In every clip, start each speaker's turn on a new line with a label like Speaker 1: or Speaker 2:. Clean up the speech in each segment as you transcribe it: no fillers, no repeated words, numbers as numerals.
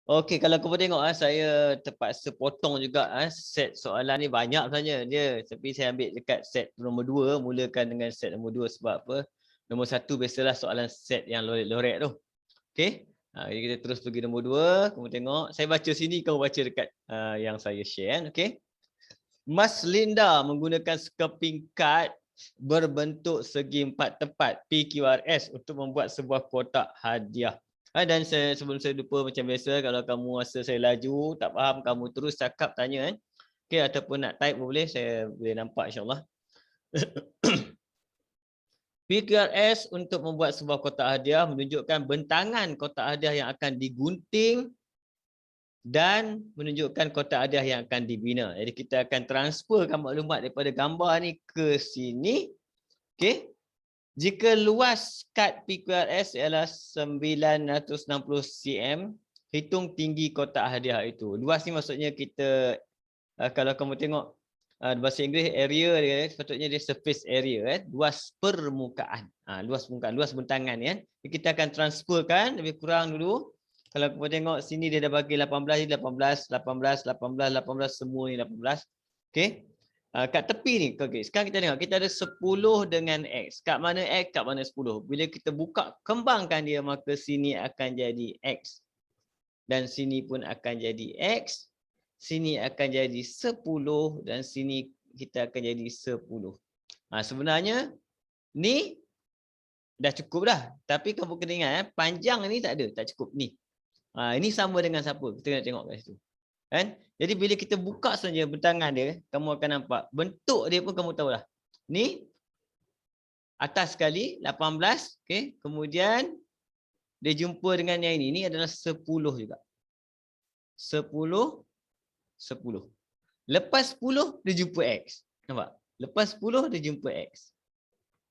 Speaker 1: Okey, kalau kamu tengok saya terpaksa potong juga set soalan ni banyak sebenarnya dia. Tapi saya ambil dekat set nombor 2, mulakan dengan set nombor 2 sebab apa? Nombor 1 biasalah soalan set yang lorek tu. Okey. Jadi kita terus pergi nombor 2, kamu tengok. Saya baca sini, kamu baca dekat yang saya share, okey. Mas Linda menggunakan scoping card berbentuk segi 4 tepat PQRS untuk membuat sebuah kotak hadiah. Dan sebelum saya lupa, macam biasa, kalau kamu rasa saya laju, tak faham, kamu terus cakap, tanya. Okay, ataupun nak type boleh, saya boleh nampak insyaAllah. PQRS untuk membuat sebuah kotak hadiah menunjukkan bentangan kotak hadiah yang akan digunting dan menunjukkan kotak hadiah yang akan dibina. Jadi kita akan transferkan maklumat daripada gambar ni ke sini. Okey. Jika luas kad PQRS ialah 960 cm, hitung tinggi kotak hadiah itu. Luas ni maksudnya kita, kalau kamu tengok bahasa Inggeris, area dia sepatutnya dia surface area, luas permukaan. Luas permukaan, luas bentangan ya. Kita akan transferkan lebih kurang dulu. Kalau kamu tengok sini dia dah bagi 18, 18, 18, 18, 18, semua ni 18. Okey. Kat tepi ni, okay. Sekarang kita tengok, kita ada 10 dengan X. Kat mana X, kat mana 10. Bila kita buka, kembangkan dia, maka sini akan jadi X. Dan sini pun akan jadi X. Sini akan jadi 10 dan sini kita akan jadi 10. Sebenarnya, ni dah cukup dah. Tapi kamu kena ingat, panjang ni tak ada, tak cukup ni. Ini sama dengan siapa? Kita nak tengok kat situ. Kan? Jadi bila kita buka saja bentangan dia, kamu akan nampak bentuk dia pun kamu tahu lah. Ni atas sekali 18, okey. Kemudian dia jumpa dengan yang ini. Ini adalah 10 juga. 10 10. Lepas 10 dia jumpa X. Nampak? Lepas 10 dia jumpa X.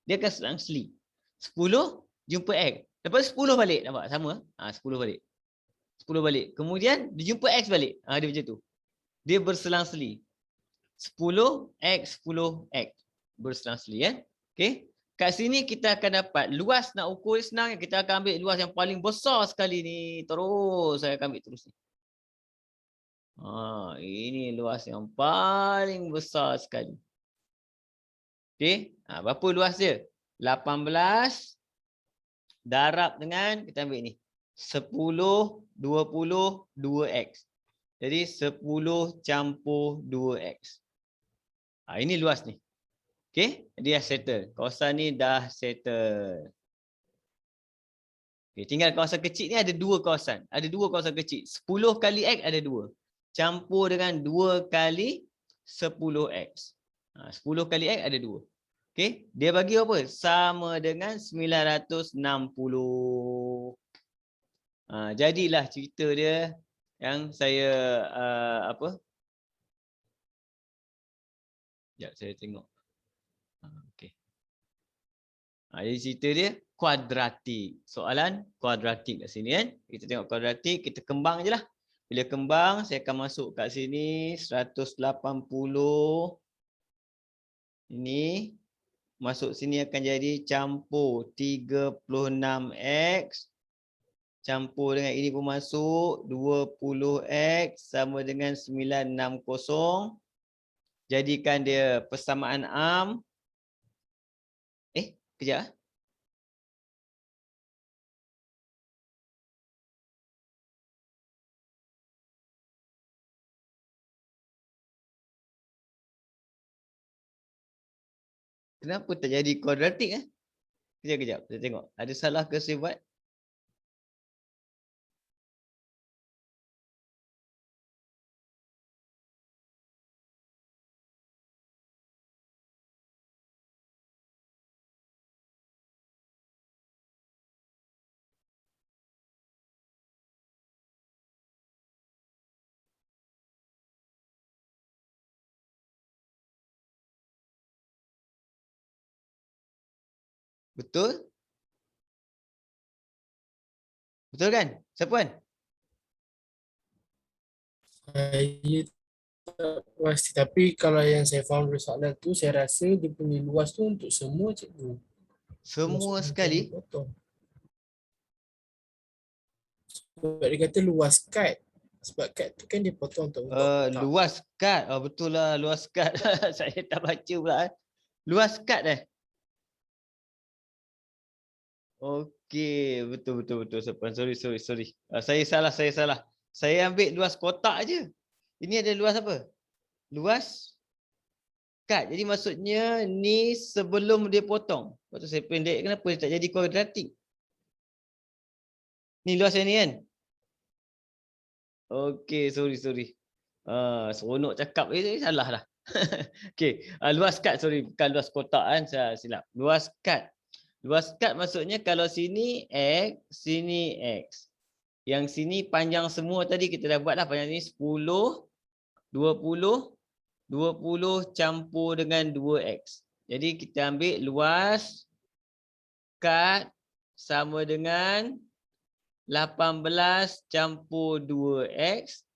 Speaker 1: Dia akan selang-seli. 10 jumpa X. Lepas 10 balik, nampak? Sama? 10 balik. 10 balik. Kemudian dia jumpa X balik. Dia macam tu. Dia berselang-seli. 10X, 10X. Berselang-seli ya. Okey. Kat sini kita akan dapat luas, nak ukur senang, kita akan ambil luas yang paling besar sekali ni. Terus saya akan ambil terus ni. Ini luas yang paling besar sekali. Okey. Berapa luas dia? 18 darab dengan, kita ambil ni, 10, 20, 2X. Jadi 10 campur 2X. Ini luas ni. Okey, dia dah settle. Kawasan ni dah settle. Okay, tinggal kawasan kecil ni ada dua kawasan. Ada dua kawasan kecil. 10 kali X ada 2. Campur dengan 2 kali 10X. 10 kali X ada 2. Okey, dia bagi apa? Sama dengan 960. Jadilah cerita dia yang saya apa? Sekejap saya tengok. Okey. Jadi cerita dia kuadratik. Soalan kuadratik kat sini kan. Kita tengok kuadratik, kita kembang je lah. Bila kembang, saya akan masuk kat sini 180. Ini masuk sini akan jadi campur 36X. Campur dengan ini pun masuk 20X sama dengan 960. Jadikan dia persamaan arm. Kejap. Kenapa tak jadi kuadratik? Kejap. Saya tengok. Ada salah ke saya buat? Betul? Betul kan? Siapa kan?
Speaker 2: Saya tak pasti, tapi kalau yang saya faham dari soalan tu, saya rasa dia punya luas tu untuk semua cikgu.
Speaker 1: Semua sekali?
Speaker 2: Sebab dia kata luas kad. Sebab kad tu kan dia potong untuk membuat kotak.
Speaker 1: Luas kad. Oh, betul lah, luas kad. Saya tak baca pula. Luas kad Okey, betul. Sorry. Saya salah. Saya ambil luas kotak aje. Ini ada luas apa? Luas kad. Jadi maksudnya ni sebelum dia potong. Waktu saya pendek, kenapa dia tak jadi kuadratik? Ni luas yang ni kan? Okey, sorry. Seronok cakap. Salah lah. Okey, luas kad, sorry. Bukan luas kotak kan, saya silap. Luas kad. Luas kad maksudnya kalau sini X, sini X. Yang sini panjang semua tadi kita dah buat dah. Panjang ni 10, 20, 20 campur dengan 2X. Jadi kita ambil luas kad sama dengan 18 campur 2X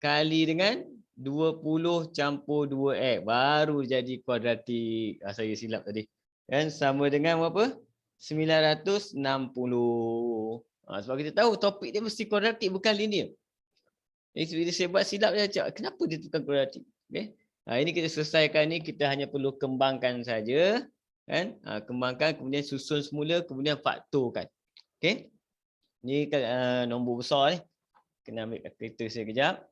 Speaker 1: kali dengan 20 campur 2X. Baru jadi kuadratik. Saya silap tadi. Dan sama dengan berapa? 960. Sebab kita tahu topik dia mesti kuadratik bukan linear. Jadi bila saya buat silap dia cakap, kenapa dia tukar kuadratik? Okay. Ini kita selesaikan ni, kita hanya perlu kembangkan saja. Kan? Kembangkan, kemudian susun semula, kemudian faktorkan. Okay. Ni nombor besar ni. Kena ambil kalkulator saya kejap.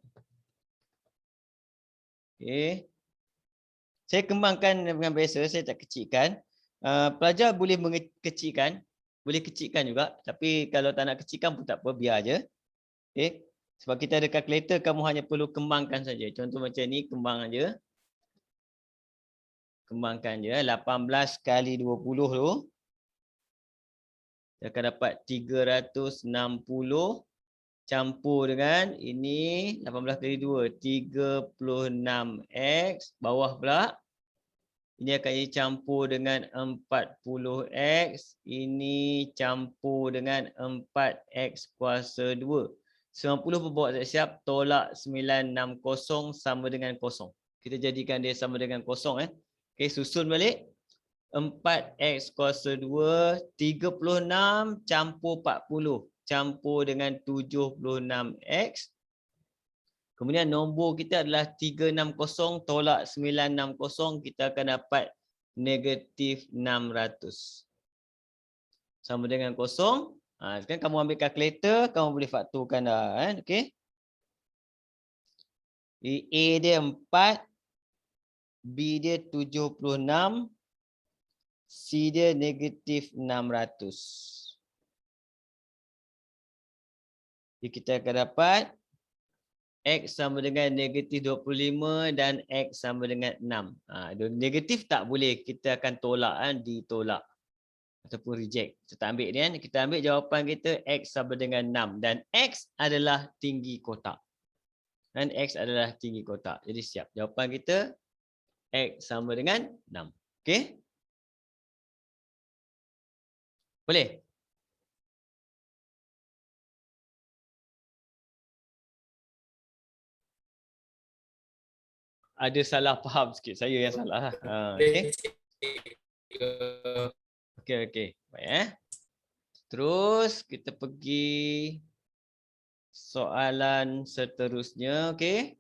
Speaker 1: Okay. Saya kembangkan dengan biasa, saya tak kecilkan. Pelajar boleh mengecilkan, boleh kecilkan juga. Tapi kalau tak nak kecilkan pun tak apa, biar je. Okay. Sebab kita ada kalkulator, kamu hanya perlu kembangkan saja. Contoh macam ni, kembang aja. Kembangkan je. 18 kali 20 tu. Dia akan dapat 360 campur dengan ini 18 kali 2. 36X. Bawah pula. Ini akan campur dengan 40X. Ini campur dengan 4X kuasa 2. 90 pun bawa siap-siap. Tolak 960 sama dengan 0. Kita jadikan dia sama dengan 0. Okey, susun balik. 4X kuasa 2. 36 campur 40. Campur dengan 76X. Kemudian nombor kita adalah 360 tolak 960. Kita akan dapat negatif 600. Sama dengan 0. Sekarang kamu ambil kalkulator, kamu boleh faktorkan dah. Okey. A dia 4. B dia 76. C dia negatif 600. Jadi kita akan dapat X sama dengan negatif 25 dan X sama dengan 6. Negatif tak boleh. Kita akan tolak, ditolak. Ataupun reject. Kita tak ambil ni kan. Kita ambil jawapan kita X sama dengan 6. Dan X adalah tinggi kotak. Dan X adalah tinggi kotak. Jadi siap. Jawapan kita X sama dengan 6. Okey? Boleh? Ada salah faham sikit. Saya yang salah. Okey. Okey. Baik. Terus kita pergi soalan seterusnya. Okey.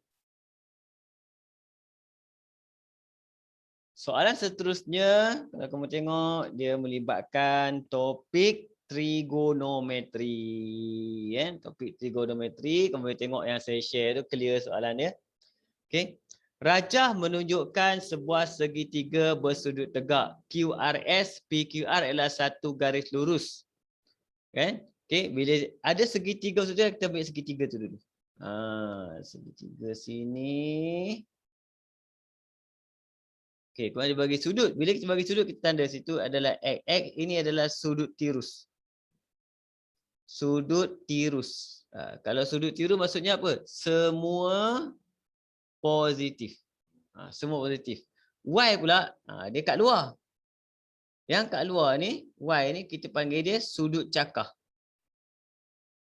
Speaker 1: Soalan seterusnya, kalau kamu tengok, dia melibatkan topik trigonometri. Topik trigonometri, kamu boleh tengok yang saya share tu, clear soalan dia. Okay. Rajah menunjukkan sebuah segitiga bersudut tegak. QRS, PQR adalah satu garis lurus. Kan? Okay. Bila ada segitiga sudah, kita ambil segitiga tu dulu. Segitiga sini. Okey, kalau dia bagi sudut. Bila kita bagi sudut, kita tanda situ adalah X. X ini adalah sudut tirus. Sudut tirus. Kalau sudut tirus maksudnya apa? Semua positif. Semua positif. Y pula, dia kat luar. Yang kat luar ni, Y ni kita panggil dia sudut cakar.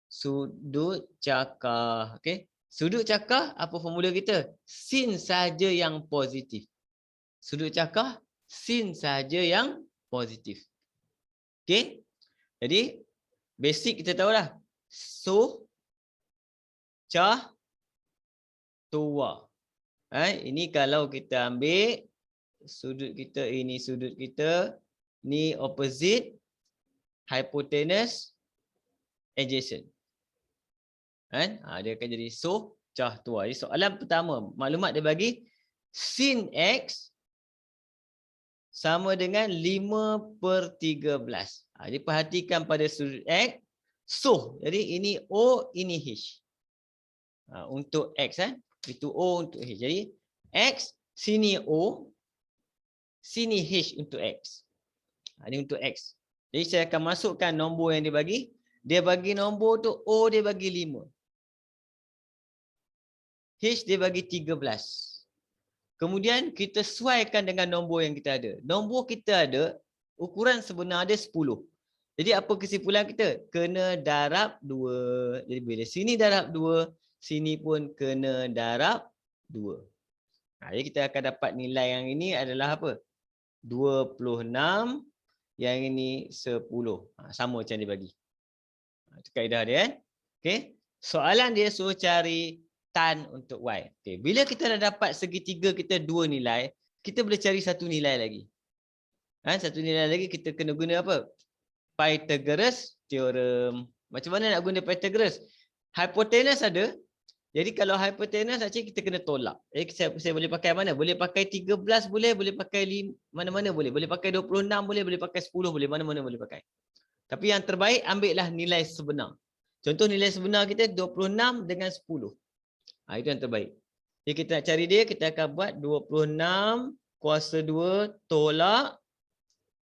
Speaker 1: Sudut cakar. Okey. Sudut cakar, apa formula kita? Sin saja yang positif. Sudut cakar, sin saja yang positif. Okey. Jadi, basic kita tahu dah. Soh cah tua. Ini kalau kita ambil sudut kita, ini sudut kita, ni opposite, hypotenuse, adjacent. Dia akan jadi soh cah tua. Jadi soalan pertama, maklumat dia bagi sin X sama dengan 5/13. Jadi perhatikan pada sudut X, soh. Jadi ini O, ini H. Untuk X, itu O untuk H. Jadi X, sini O, sini H untuk X. Ini untuk X. Jadi saya akan masukkan nombor yang dia bagi. Dia bagi nombor tu O dia bagi 5. H dia bagi 13. Kemudian kita sesuaikan dengan nombor yang kita ada. Nombor kita ada, ukuran sebenar dia 10. Jadi apa kesimpulan kita? Kena darab 2. Jadi bila sini darab 2, sini pun kena darab 2. Jadi kita akan dapat nilai yang ini adalah apa? 26, yang ini 10. Sama macam dia bagi. Itu kaedah dia kan? Okey. Soalan dia suruh cari tan untuk Y. Okay. Bila kita dah dapat segitiga kita 2 nilai, kita boleh cari satu nilai lagi. Satu nilai lagi kita kena guna apa? Pythagoras theorem. Macam mana nak guna Pythagoras? Hypotenuse ada. Jadi kalau hypotenuse actually kita kena tolak. Jadi saya boleh pakai mana? Boleh pakai 13 boleh pakai mana-mana boleh. Boleh pakai 26 boleh pakai 10 boleh, mana-mana boleh pakai. Tapi yang terbaik ambillah nilai sebenar. Contoh nilai sebenar kita 26 dengan 10. Itu yang terbaik. Jadi kita nak cari dia, kita akan buat 26 kuasa 2 tolak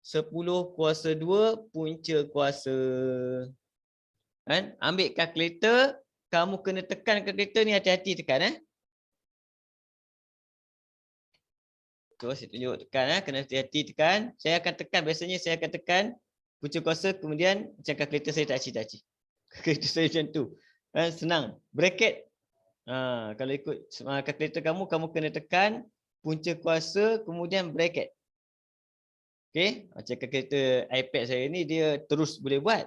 Speaker 1: 10 kuasa 2 punca kuasa. Ambil kalkulator, kamu kena tekan kalkulator ni, hati-hati tekan. Saya tunjuk tekan, kena hati-hati tekan. Saya akan tekan, biasanya saya akan tekan punca kuasa, kemudian macam kalkulator saya tak cik. Kalkulator saya macam tu. Senang. Bracket. Kalau ikut kalkulator kamu kena tekan punca kuasa kemudian bracket. Okey, macam kalkulator iPad saya ni dia terus boleh buat.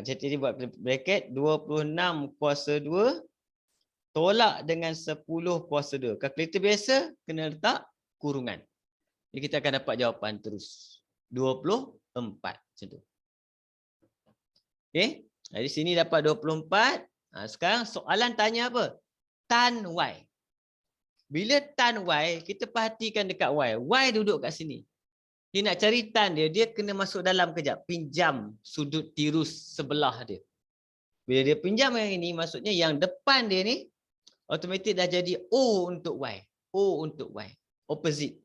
Speaker 1: Jadi buat bracket 26 kuasa 2 tolak dengan 10 kuasa 2. Kalkulator biasa kena letak kurungan. Jadi kita akan dapat jawapan terus. 24 macam tu. Okey, dari sini dapat 24. Sekarang soalan tanya apa? Tan Y. Bila tan Y, kita perhatikan dekat Y. Y duduk kat sini. Dia nak cari tan dia, dia kena masuk dalam kejap. Pinjam sudut tirus sebelah dia. Bila dia pinjam yang ini, maksudnya yang depan dia ni, automatik dah jadi O untuk Y. O untuk Y. Opposite.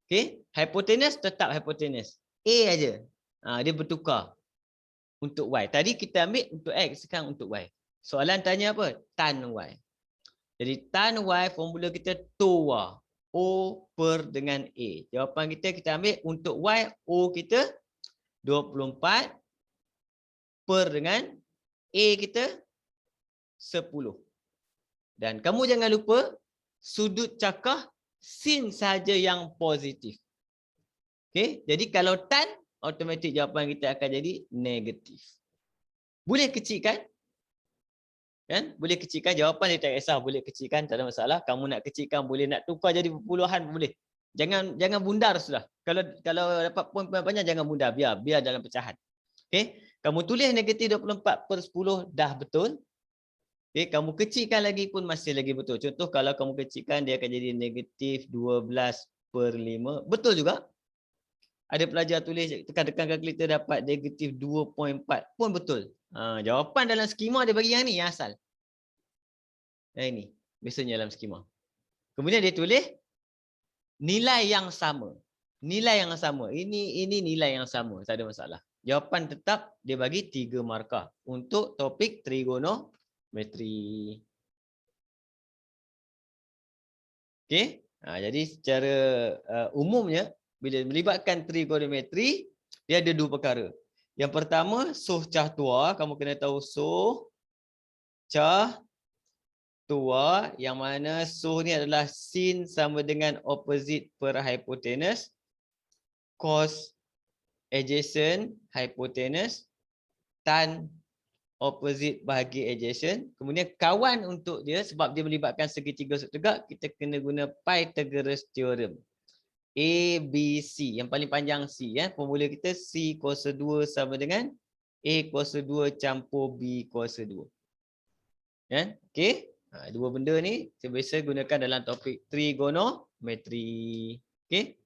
Speaker 1: Okay. Hypotenuse tetap hypotenuse. A aja. Dia bertukar untuk Y. Tadi kita ambil untuk X, sekarang untuk Y. Soalan tanya apa? Tan Y. Jadi tan Y formula kita TOA. O per dengan A. Jawapan kita ambil untuk Y, O kita 24 per dengan A kita 10. Dan kamu jangan lupa sudut cakah sin saja yang positif. Okey, jadi kalau tan, automatik jawapan kita akan jadi negatif. Boleh kecilkan? Kan? Boleh kecilkan, jawapan dia tak kisah, boleh kecilkan, tak ada masalah. Kamu nak kecilkan boleh, nak tukar jadi perpuluhan boleh. Jangan bundar sudah. Kalau dapat poin panjang jangan bundar, biar dalam pecahan. Okey, kamu tulis negatif 24 per 10 dah betul. Okey, kamu kecilkan lagi pun masih lagi betul. Contoh kalau kamu kecilkan dia akan jadi negatif 12 per 5. Betul juga. Ada pelajar tulis tekan-tekan kalkulator dapat negatif 2.4 pun betul. Jawapan dalam skema dia bagi yang ni, yang asal. Yang ini, biasanya dalam skema. Kemudian dia tulis nilai yang sama. Nilai yang sama. Ini nilai yang sama, tak ada masalah. Jawapan tetap dia bagi 3 markah untuk topik trigonometri. Okey. Jadi secara umumnya bila melibatkan trigonometri, dia ada 2 perkara. Yang pertama, soh cah tua. Kamu kena tahu soh cah tua, yang mana soh ni adalah sin sama dengan opposite per hypotenuse, cos adjacent hypotenuse, tan opposite bahagi adjacent. Kemudian kawan untuk dia sebab dia melibatkan segitiga sudut tegak, kita kena guna Pythagoras theorem. A, B, C. Yang paling panjang C. Formula kita C kuasa 2 sama dengan A kuasa 2 campur B kuasa 2. Okey. Dua benda ni kita biasa gunakan dalam topik trigonometri. Okey.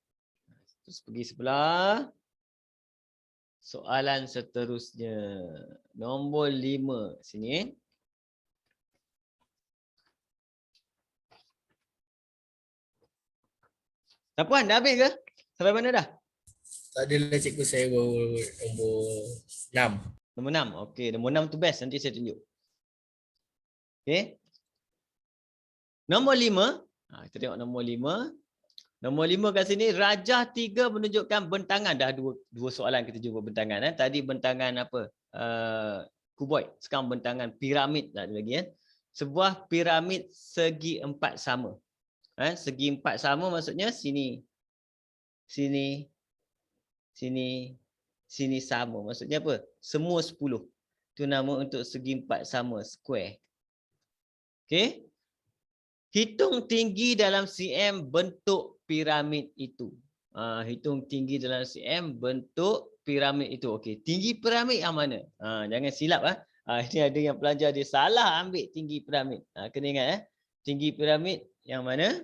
Speaker 1: Terus pergi sebelah. Soalan seterusnya. Nombor 5 sini. Puan, dah habis ke? Sampai mana dah?
Speaker 2: Tadi lah cikgu saya baru nombor 6.
Speaker 1: Nombor 6. Okey, nombor 6 tu best. Nanti saya tunjuk. Okey. Nombor 5. Kita tengok nombor 5. Nombor 5 kat sini, rajah 3 menunjukkan bentangan. Dah dua soalan kita jumpa bentangan. Tadi bentangan apa? Kuboid. Sekarang bentangan piramid tak ada lagi. Sebuah piramid segi 4 sama. Segi 4 sama maksudnya sini, sini, sini, sini sama. Maksudnya apa? Semua 10. Itu nama untuk segi 4 sama, square. Okey. Hitung tinggi dalam cm bentuk piramid itu. Hitung tinggi dalam cm bentuk piramid itu. Okey, tinggi piramid yang mana? Jangan silap. Ini ada yang pelajar dia salah ambil tinggi piramid. Kena ingat. Tinggi piramid yang mana?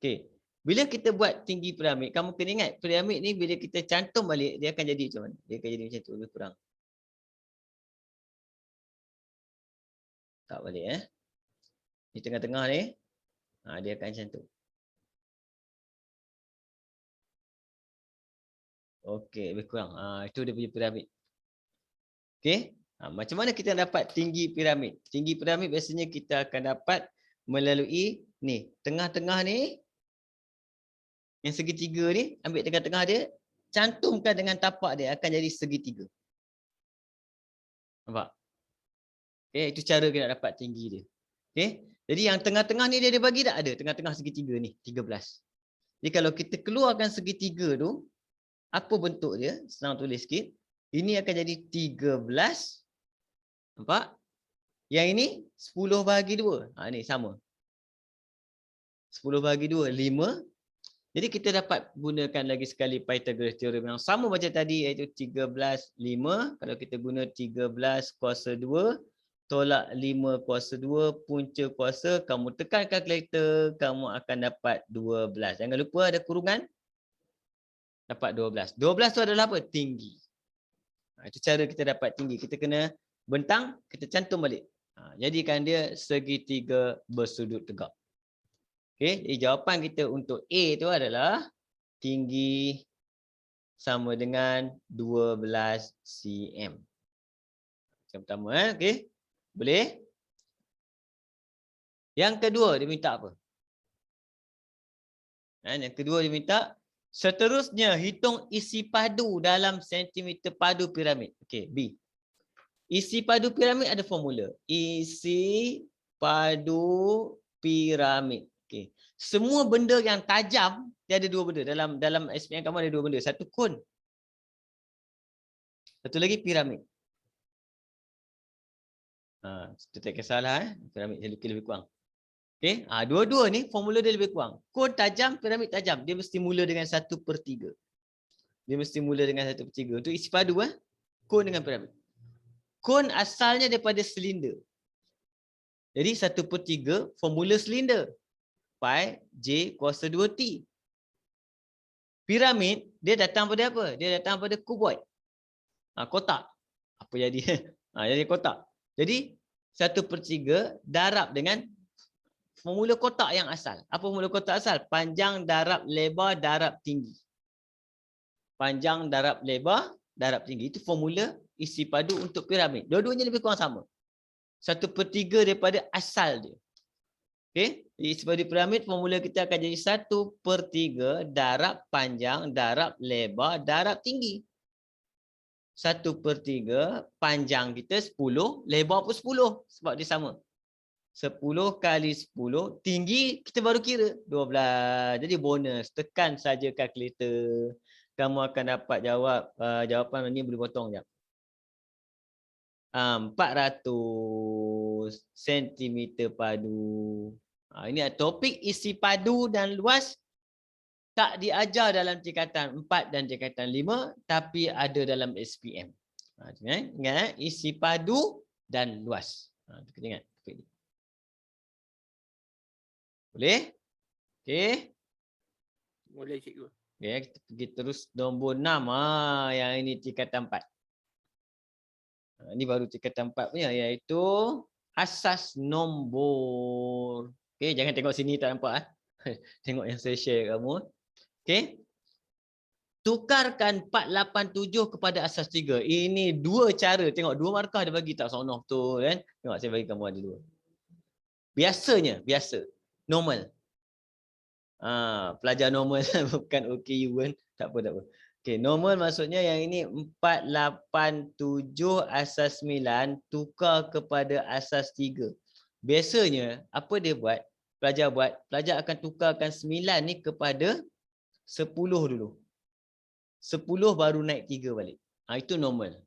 Speaker 1: Okey. Bila kita buat tinggi piramid, kamu kena ingat piramid ni bila kita cantum balik, dia akan jadi macam mana? Dia akan jadi macam tu, lebih kurang. Tak balik. Di tengah-tengah ni. Dia akan macam tu. Okey, lebih kurang. Itu dia punya piramid. Okey. Macam mana kita dapat tinggi piramid? Tinggi piramid biasanya kita akan dapat melalui ni. Tengah-tengah ni. Yang segitiga ni. Ambil tengah-tengah dia. Cantumkan dengan tapak dia. Akan jadi segitiga. Nampak? Okey, itu cara kita nak dapat tinggi dia. Okey. Jadi yang tengah-tengah ni dia bagi tak ada. Tengah-tengah segitiga ni. 13. Jadi kalau kita keluarkan segitiga tu. Apa bentuk dia? Senang tulis sikit. Ini akan jadi 13. Nampak? Yang ini 10 bahagi 2. Ini sama. 10 bahagi 2, 5. Jadi kita dapat gunakan lagi sekali Pythagoras theorem yang sama macam tadi, iaitu 13, 5. Kalau kita guna 13 kuasa 2, tolak 5 kuasa 2, punca kuasa, kamu tekan kalkulator, kamu akan dapat 12. Jangan lupa ada kurungan. Dapat 12. 12 tu adalah apa? Tinggi. Itu cara kita dapat tinggi. Kita kena bentang, kita cantum balik. Jadikan dia segitiga bersudut tegak. Okey, jadi jawapan kita untuk A tu adalah tinggi sama dengan 12 cm. Yang pertama, okey. Boleh? Yang kedua dia minta apa? Yang kedua dia minta seterusnya hitung isi padu dalam sentimeter padu piramid. Okey, B. Isi padu piramid ada formula. Isi padu piramid. Okey. Semua benda yang tajam, dia ada dua benda. Dalam SPM kamu ada dua benda. Satu kon. Satu lagi piramid. Kita tak kisahlah. Piramid dia lebih kurang. Okey. Dua-dua ni formula dia lebih kurang. Kon tajam, piramid tajam. Dia mesti mula dengan 1/3. Dia mesti mula dengan 1/3. Untuk isi padu, kon dengan piramid. Kon asalnya daripada silinder. Jadi 1/3 formula silinder. Pi J kuasa 2T. Piramid, dia datang pada apa? Dia datang pada kuboid. Kotak. Apa jadi? Jadi kotak. Jadi 1/3 darab dengan formula kotak yang asal. Apa formula kotak asal? Panjang darab lebar darab tinggi. Panjang darab lebar darab tinggi. Itu formula isi padu untuk piramid. Dua-duanya lebih kurang sama. 1/3 daripada asal dia. Okey, jadi sebagai piramid formula kita akan jadi 1/3 darab panjang darab lebar darab tinggi. 1/3 panjang kita 10, lebar pun 10 sebab dia sama. 10 kali 10, tinggi kita baru kira 12. Jadi bonus, tekan saja kalkulator. Kamu akan dapat jawapan ni boleh potong jap. 400 sentimeter padu. Ini topik isi padu dan luas tak diajar dalam tingkatan 4 dan tingkatan 5 tapi ada dalam SPM. Ingat isi padu dan luas. Kita ingat topik ni. Boleh? Okey.
Speaker 3: Boleh cikgu.
Speaker 1: Okay, kita pergi terus nombor 6. Yang ini tingkatan 4. Ini baru tingkatan 4 punya, iaitu asas nombor. Okey, jangan tengok sini tak nampak. Tengok yang saya share kamu. Okey. Tukarkan 487 kepada asas 3. Ini dua cara. Tengok dua markah dia bagi tak sonoh tu kan. Tengok saya bagi kamu ada dua. Biasa. Normal. Pelajar normal bukan OKU kan. Tak apa. Okey, normal maksudnya yang ini 487 asas 9 tukar kepada asas 3. Biasanya apa dia buat? Pelajar akan tukarkan 9 ni kepada 10 dulu. 10 baru naik 3 balik. Itu normal.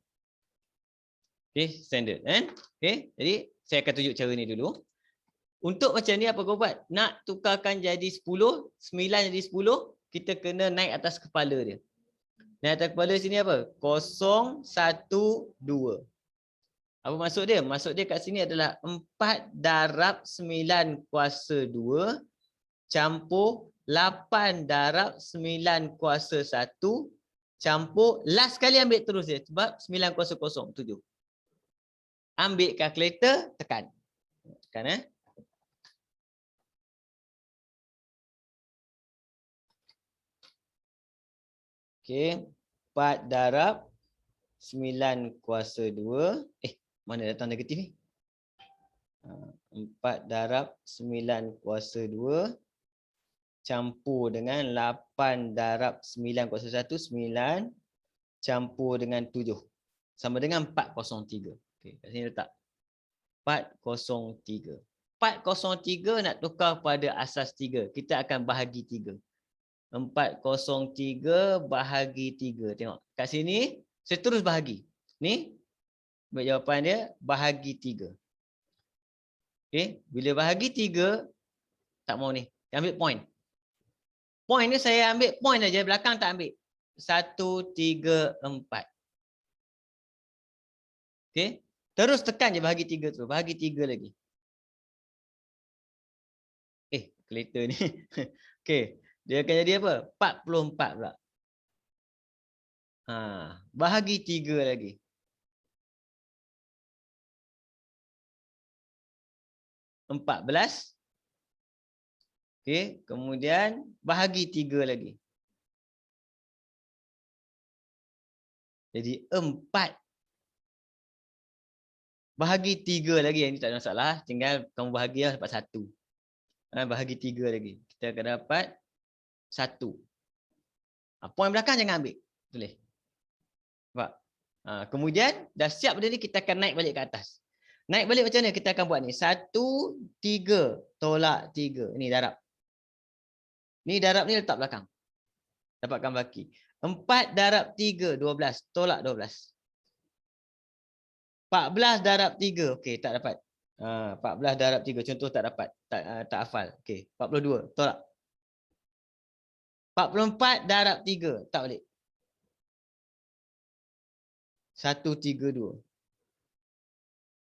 Speaker 1: Okey, standard kan? Okey, jadi saya akan tunjuk cara ni dulu. Untuk macam ni apa kau buat? Nak tukarkan jadi 10, 9 jadi 10, kita kena naik atas kepala dia. Naik atas kepala sini apa? 0, 1, 2. Apa maksud dia? Maksud dia kat sini adalah 4 darab 9 kuasa 2 campur 8 darab 9 kuasa 1 campur, last kali ambil terus dia sebab 9 kuasa 0, 7. Ambil kalkulator, tekan. Tekan Okey, 4 darab 9 kuasa 2. Mana datang negatif ni? 4 darab 9 kuasa 2 campur dengan 8 darab 9 kuasa 1, 9 campur dengan 7. Sama dengan 403. Okey, kat sini letak 403. 403 nak tukar pada asas 3. Kita akan bahagi 3. 403 bahagi 3. Tengok. Kat sini, saya terus bahagi. Ni, jawapan dia, bahagi 3. Okey, bila bahagi 3, tak mau ni. Ambil point. Point ni saya ambil point aja, belakang tak ambil. 1, 3, 4. Okey, terus tekan je bahagi 3 tu. Bahagi 3 lagi. Kalkulator ni. Okey, dia akan jadi apa? 44 pula. Bahagi 3 lagi. (14). Okey, kemudian bahagi 3 lagi. Jadi 4. Bahagi 3 lagi. Yang ni tak ada masalah. Tinggal kamu bahagi lah, dapat 1. Bahagi 3 lagi. Kita akan dapat 1. Poin belakang jangan ambil. Boleh. Nampak? Kemudian dah siap benda ni, kita akan naik balik ke atas. Naik balik macam mana kita akan buat ni? 1, 3 tolak 3. Ini darab. Ni darab ni letak belakang. Dapatkan baki. 4 darab 3, 12. Tolak 12. 14 darab 3. Okey, tak dapat. 14 darab 3. Contoh tak dapat. Tak hafal. Okey, 42. Tolak. 44 darab 3. Tak balik. 132.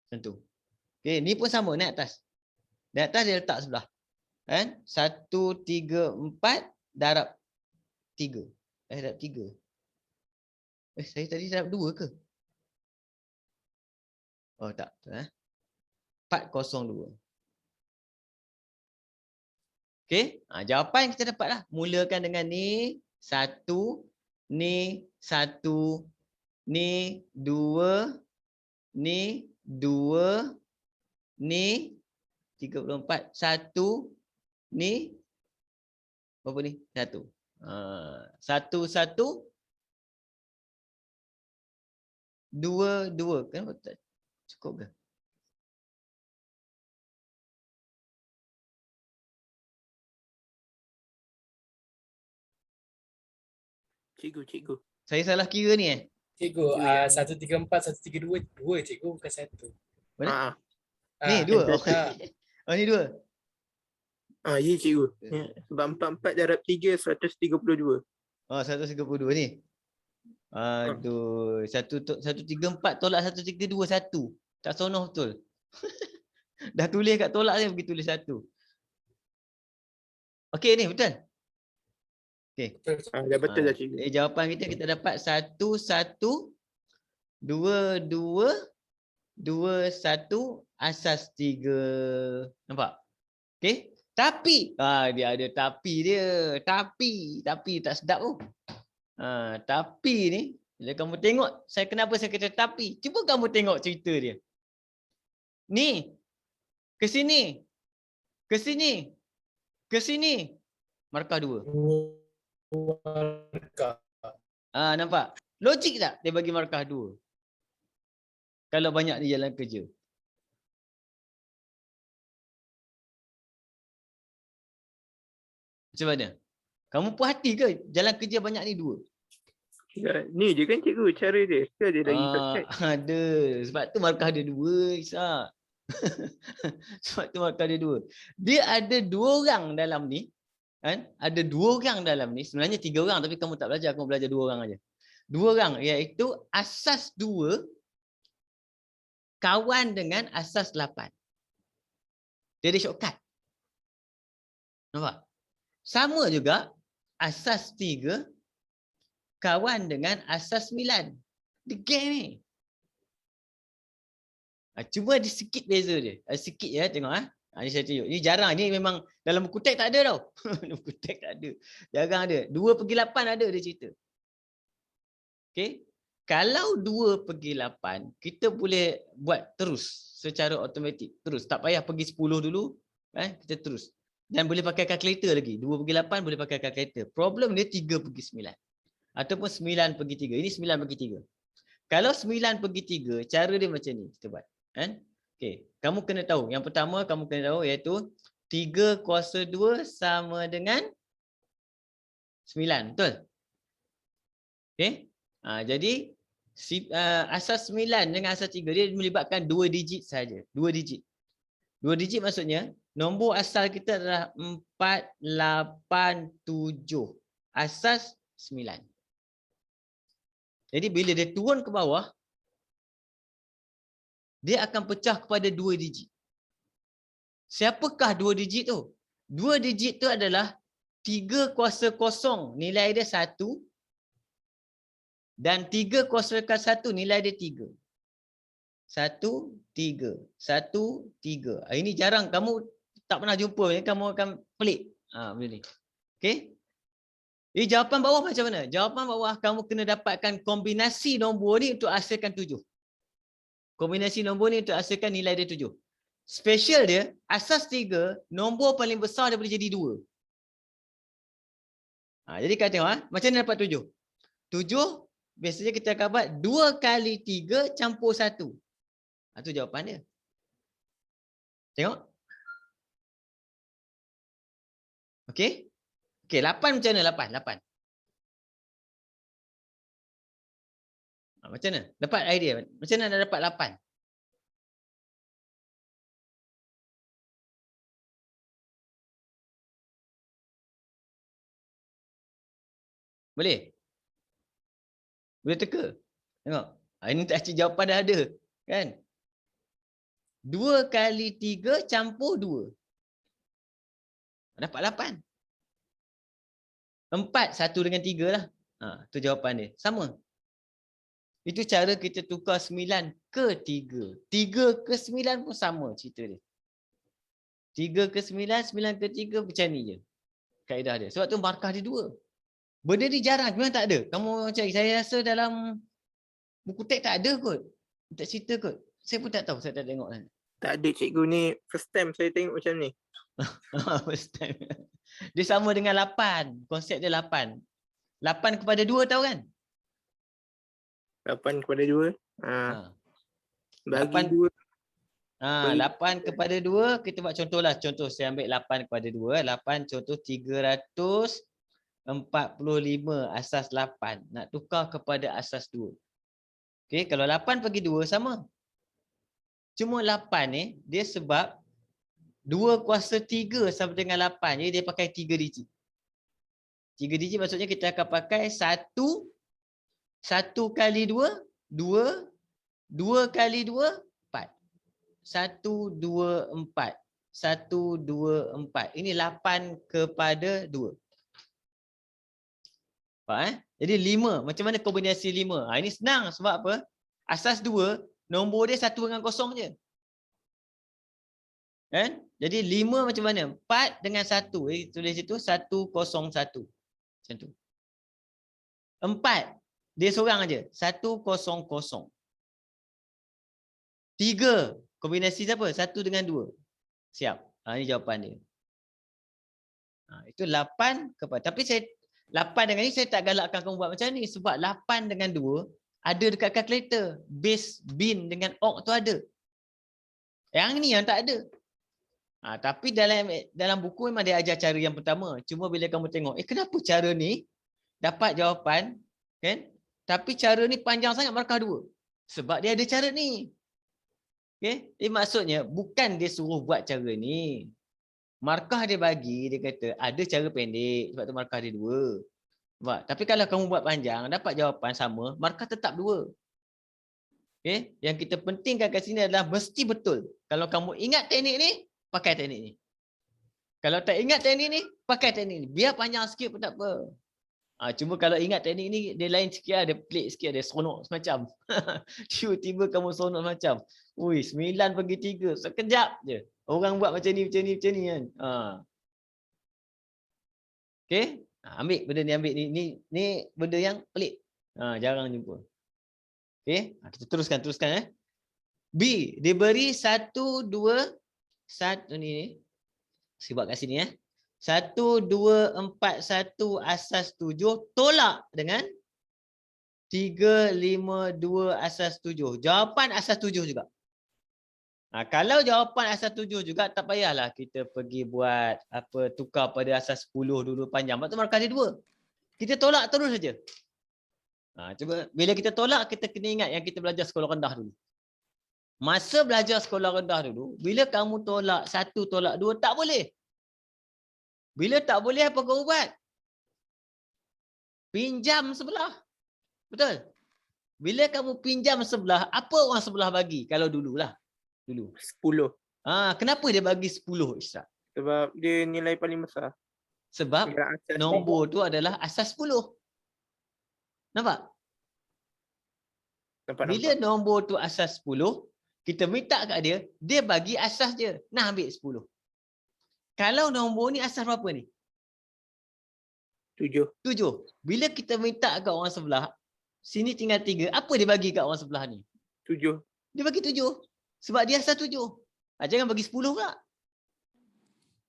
Speaker 1: Macam tu. Okey, ni pun sama, naik atas. Naik atas dia letak sebelah. Kan? 134 darab 3. Darab 3. Saya tadi darab 2 ke? Oh tak. 402. Okey, jawapan kita dapat lah. Mulakan dengan ni 1, ni 1, ni 2, ni 2, ni 34, 1, ni berapa ni? 1. 1, 1, 2, 2. Kenapa tak cukup ke?
Speaker 3: Cikgu.
Speaker 1: Saya salah kira ni
Speaker 2: Cikgu,
Speaker 3: Cikgu yang
Speaker 2: 134, 132, 2 cikgu bukan 1.
Speaker 1: Mana?
Speaker 3: ah
Speaker 1: Ni dua. Oh,
Speaker 2: Tak.
Speaker 1: oh ni dua.
Speaker 3: ya cikgu. Ya. Sebab 44 darab 3 132.
Speaker 1: Oh 132 ni. Aduh, 134 tolak 132 1. Tak sonoh betul. Dah tulis kat tolak ni pergi tulis 1. Okey ni betul. Okey.
Speaker 3: Dah betul dah cikgu.
Speaker 1: Jawapan kita dapat 1 1 2 2 2 1 asas 3. Nampak? Okey. Tapi dia ada tapi dia. Tapi tak sedap tu. Tapi ni bila kamu tengok kenapa saya kata tapi, cuba kamu tengok cerita dia. Ni. Ke sini. Ke sini. Ke sini. Markah 2.
Speaker 2: Markah.
Speaker 1: Nampak? Logik tak dia bagi markah 2? Kalau banyak di jalan kerja. Macam mana? Kamu puas hati ke jalan kerja banyak ni 2?
Speaker 3: Ya, ni je kan cikgu cara dia. Ke dia lagi praktek?
Speaker 1: Ada. Sebab tu markah dia 2, Isa. Sebab tu markah dia 2. Dia ada 2 orang dalam ni. Kan? Ada 2 orang dalam ni. Sebenarnya 3 orang tapi kamu tak belajar. Kamu belajar 2 orang aja. 2 orang iaitu asas 2 kawan dengan asas 8. Dia ada shortcut. Nampak? Sama juga asas 3 kawan dengan asas 9. Dia game ni. Cuma ada sikit beza dia. Sikit ya, tengok ni saya tunjuk. Ni jarang. Ni memang dalam buku teks tak ada tau. Buku teks tak ada. Jarang ada. 2/8 ada dia cerita. Okey. Kalau 2/8, kita boleh buat terus secara automatik. Terus. Tak payah pergi 10 dulu. Kita terus. Dan boleh pakai kalkulator lagi. 2/8 boleh pakai kalkulator. Problem dia 3/9. Ataupun 9/3. Ini 9/3. Kalau 9/3, cara dia macam ni. Kita buat. Okey. Kamu kena tahu. Yang pertama kamu kena tahu iaitu 3 kuasa 2 sama dengan 9. Betul? Okey. Jadi asas 9 dengan asas 3 dia melibatkan 2 digit saja. 2 digit. 2 digit maksudnya nombor asal kita adalah 4, 8, 7. Asas 9. Jadi bila dia turun ke bawah, dia akan pecah kepada 2 digit. Siapakah 2 digit tu? 2 digit tu adalah 3 kuasa kosong, nilai dia 1. Dan 3 kuasa 1, nilai dia 3. 1, 3. 1, 3. Ini jarang. Kamu tak pernah jumpa. Kamu akan pelik. Benda ni. Okey. Jawapan bawah macam mana? Jawapan bawah kamu kena dapatkan kombinasi nombor ni untuk hasilkan 7. Kombinasi nombor ni untuk hasilkan nilai dia 7. Special dia, asas 3, nombor paling besar dia boleh jadi 2. Jadi kita tengok macam mana dapat 7. 7, biasanya kita akan buat 2 kali 3 campur 1. Itu jawapan dia. Tengok. Okey. Okey, 8 macam mana? 8. Macam mana? Dapat idea. Macam mana nak dapat 8? Boleh? Boleh teka? Tengok. Ini tak cik jawapan dah ada. Kan? 2 kali 3 campur 2. Dapat 8. 4, 1 dengan 3 lah. Itu jawapan dia. Sama. Itu cara kita tukar 9 ke 3. 3 ke 9 pun sama cerita dia. 3 ke 9, 9 ke 3 macam ni je. Kaedah dia. Sebab tu markah dia 2. Benda ni jarang. Memang tak ada. Kamu cari. Saya rasa dalam buku teks tak ada kot. Tak cerita kot. Saya pun tak tahu. Saya tak tengok.
Speaker 3: Tak ada cikgu ni. First time saya tengok macam ni.
Speaker 1: First time. Dia sama dengan 8. Konsep dia 8. 8 kepada 2 tahu kan?
Speaker 3: 8 kepada 2. Bagi
Speaker 1: 8,
Speaker 3: 2.
Speaker 1: 8 kepada 2. Kita buat contoh lah. Contoh saya ambil 8 kepada 2. 8 contoh 345 asas 8. Nak tukar kepada asas 2. Okey, kalau 8 bagi 2 sama. Cuma 8 ni dia sebab 2 kuasa 3 sama dengan 8. Jadi dia pakai 3 digit. 3 digit maksudnya kita akan pakai 1 kali 2, 2, 2 kali 2, 4. 1, 2, 4. 1, 2, 4. Ini 8 kepada 2. Faham? Jadi 5. Macam mana kombinasi 5? Ini senang sebab apa? Asas 2, nombor dia 1 dengan 0 je. Kan? Jadi 5 macam mana? 4 dengan 1. Tulis itu 1, 0, 1. Macam tu. 4. Dia seorang aja. 1, 0, 0. 3. Kombinasi siapa? 1 dengan 2. Siap. Ini jawapan dia. Itu 8 kepada. Tapi saya 8 dengan ni saya tak galakkan kamu buat macam ni. Sebab 8 dengan 2 ada dekat kalkulator. Base, bin dengan occ tu ada. Yang ni yang tak ada. Tapi dalam buku memang dia ajar cara yang pertama. Cuma bila kamu tengok, kenapa cara ni dapat jawapan, kan? Tapi cara ni panjang sangat markah 2. Sebab dia ada cara ni. Okay? Maksudnya bukan dia suruh buat cara ni. Markah dia bagi, dia kata ada cara pendek. Sebab tu markah dia 2. Sebab, tapi kalau kamu buat panjang, dapat jawapan sama, markah tetap 2. Okay? Yang kita pentingkan kat sini adalah mesti betul. Kalau kamu ingat teknik ni, pakai teknik ni. Kalau tak ingat teknik ni, pakai teknik ni. Biar panjang sikit pun tak apa. Cuma kalau ingat teknik ni, dia lain sikit, ada pelik sikit, ada seronok semacam. Tiba-tiba kamu seronok macam. Ui, 9 bagi 3, sekejap je. Orang buat macam ni kan. Okay? Ambil benda ni, ambil ni. Ni benda yang pelik. Jarang jumpa. Okay? Kita teruskan. B, diberi 1, 2, 1 ni. Saya buat kat sini 1, 2, 4, 1 asas 7 tolak dengan 3, 5, 2 asas 7. Jawapan asas 7 juga. Kalau jawapan asas 7 juga, tak payahlah kita pergi buat tukar pada asas 10 dulu panjang. Sebab tu markah dia 2. Kita tolak terus saja. Cuba bila kita tolak, kita kena ingat yang kita belajar sekolah rendah dulu. Masa belajar sekolah rendah dulu, bila kamu tolak 1 tolak 2, tak boleh. Bila tak boleh, apa kau buat? Pinjam sebelah. Betul? Bila kamu pinjam sebelah, apa orang sebelah bagi? Kalau dululah. Dulu.
Speaker 3: 10.
Speaker 1: Kenapa dia bagi 10, Isra?
Speaker 3: Sebab dia nilai paling besar.
Speaker 1: Sebab nombor tu adalah asas 10. Nampak? Bila nombor tu asas 10, kita minta kat dia, dia bagi asas je. Nah, ambil 10. Kalau nombor ni asas berapa ni?
Speaker 3: 7.
Speaker 1: Bila kita minta kat orang sebelah, sini tinggal 3. Apa dia bagi kat orang sebelah ni?
Speaker 3: 7.
Speaker 1: Dia bagi 7. Sebab dia asas 7. Jangan bagi 10 pula.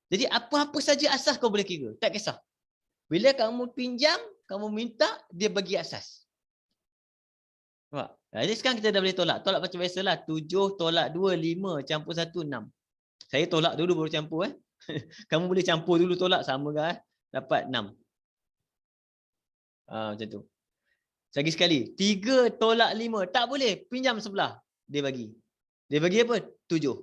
Speaker 1: Jadi apa-apa saja asas kau boleh kira. Tak kisah. Bila kamu pinjam, kamu minta, dia bagi asas. Nampak? Jadi sekarang kita dah boleh tolak. Tolak macam biasalah. 7 tolak 2, 5 campur 1, 6. Saya tolak dulu baru campur. Kamu boleh campur dulu tolak, sama kan? Dapat 6. Macam tu. Lagi sekali. 3 tolak 5. Tak boleh. Pinjam sebelah. Dia bagi. Dia bagi apa? 7.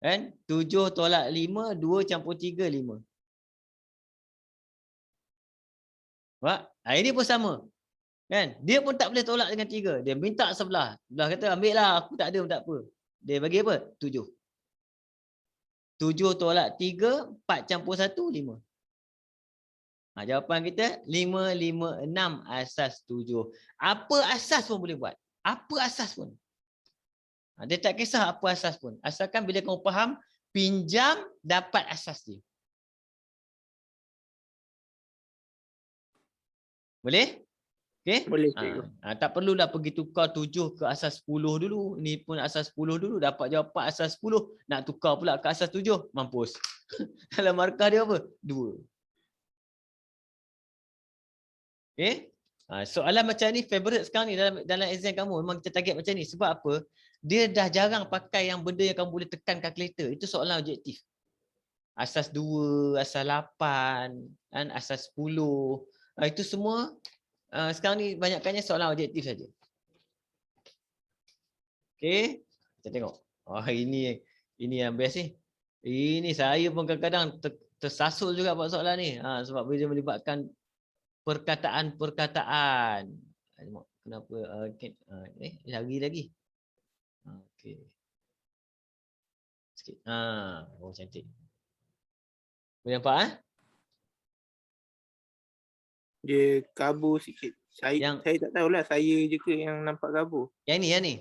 Speaker 1: Kan? 7 tolak 5. 2 campur 3, 5. Nampak? Ini pun sama. Kan? Dia pun tak boleh tolak dengan 3. Dia minta sebelah. Sebelah kata, ambil lah. Aku tak ada pun tak apa. Dia bagi apa? 7. 7 tolak 3, 4 campur 1, 5. Jawapan kita 5, 5, 6 asas 7. Apa asas pun boleh buat. Apa asas pun. Dia tak kisah apa asas pun. Asalkan bila kamu faham, pinjam dapat asas dia. Boleh? Okay?
Speaker 3: Boleh.
Speaker 1: Tak perlulah pergi tukar 7 ke asas 10 dulu. Ni pun asas 10 dulu. Dapat jawapan asas 10. Nak tukar pula ke asas 7. Mampus. Dalam markah dia apa? 2. Okay? Soalan macam ni favorite sekarang ni dalam exam kamu. Memang kita target macam ni. Sebab apa? Dia dah jarang pakai yang benda yang kamu boleh tekan kalkulator. Itu soalan objektif. Asas 2, asas 8, asas 10. Itu semua sekarang ni banyakkannya soalan objektif saja. Okey. Kita tengok. Oh, ini yang best ni. Ini saya pun kadang-kadang tersasul juga buat soalan ni. Sebab dia melibatkan perkataan-perkataan. Tengok kenapa lagi. Okey. Sikit. Oh cantik. Boleh nampak
Speaker 3: Dia kabur sikit. Saya tak tahulah, saya je ke yang nampak kabur.
Speaker 1: Yang ni.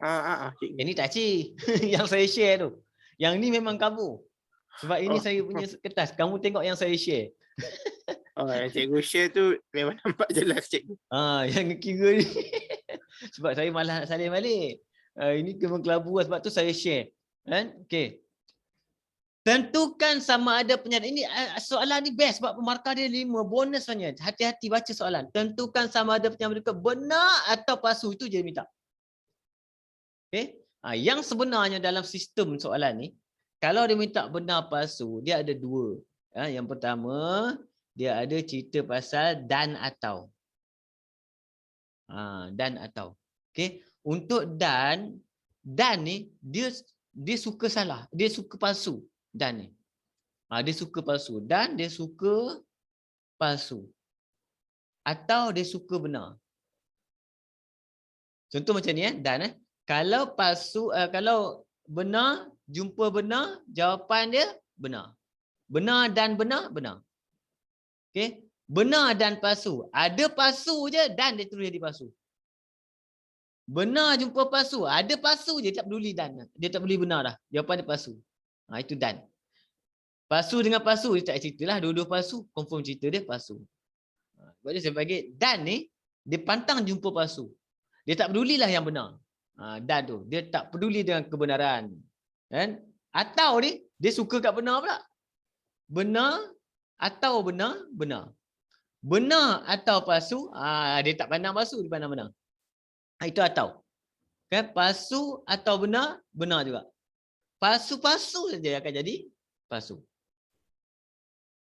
Speaker 3: Cikgu.
Speaker 1: Yang ni tak cik. Yang saya share tu. Yang ni memang kabur. Sebab ini saya punya kertas. Kamu tengok yang saya share.
Speaker 3: Yang cikgu share tu memang nampak jelas cikgu.
Speaker 1: Yang kira ni. Sebab saya malas nak salin balik. Ini memang kelabu lah, sebab tu saya share. Kan? Okey. Tentukan sama ada pernyataan. Ini soalan ni best sebab markah dia 5. Bonus sebenarnya. Hati-hati baca soalan. Tentukan sama ada pernyataan berikut benar atau palsu. Itu je dia minta. Okay? Yang sebenarnya dalam sistem soalan ni, kalau dia minta benar palsu, dia ada 2. Yang pertama, dia ada cerita pasal dan atau. Dan atau. Okay? Untuk dan ni dia suka salah. Dia suka palsu. Dan ni. Dia suka palsu. Dan dia suka palsu. Atau dia suka benar. Contoh macam ni dan kalau palsu, kalau benar, jumpa benar, jawapan dia benar. Benar dan benar, benar. Okey? Benar dan palsu. Ada palsu je dan dia terus jadi palsu. Benar jumpa palsu. Ada palsu je, tak peduli dan. Dia tak peduli benar dah. Jawapan dia palsu. Itu dan. Palsu dengan palsu, dia tak ceritalah. Dua-dua palsu, confirm cerita dia palsu. Sebab dia saya bagi dan ni, dia pantang jumpa palsu. Dia tak pedulilah yang benar. Dan tu, dia tak peduli dengan kebenaran. Kan? Atau ni, dia suka kat benar pula. Benar atau benar, benar. Benar atau palsu, dia tak pandang palsu, dia pandang benar. Itu atau. Kan? Palsu atau benar, benar juga. Palsu-palsu saja akan jadi palsu.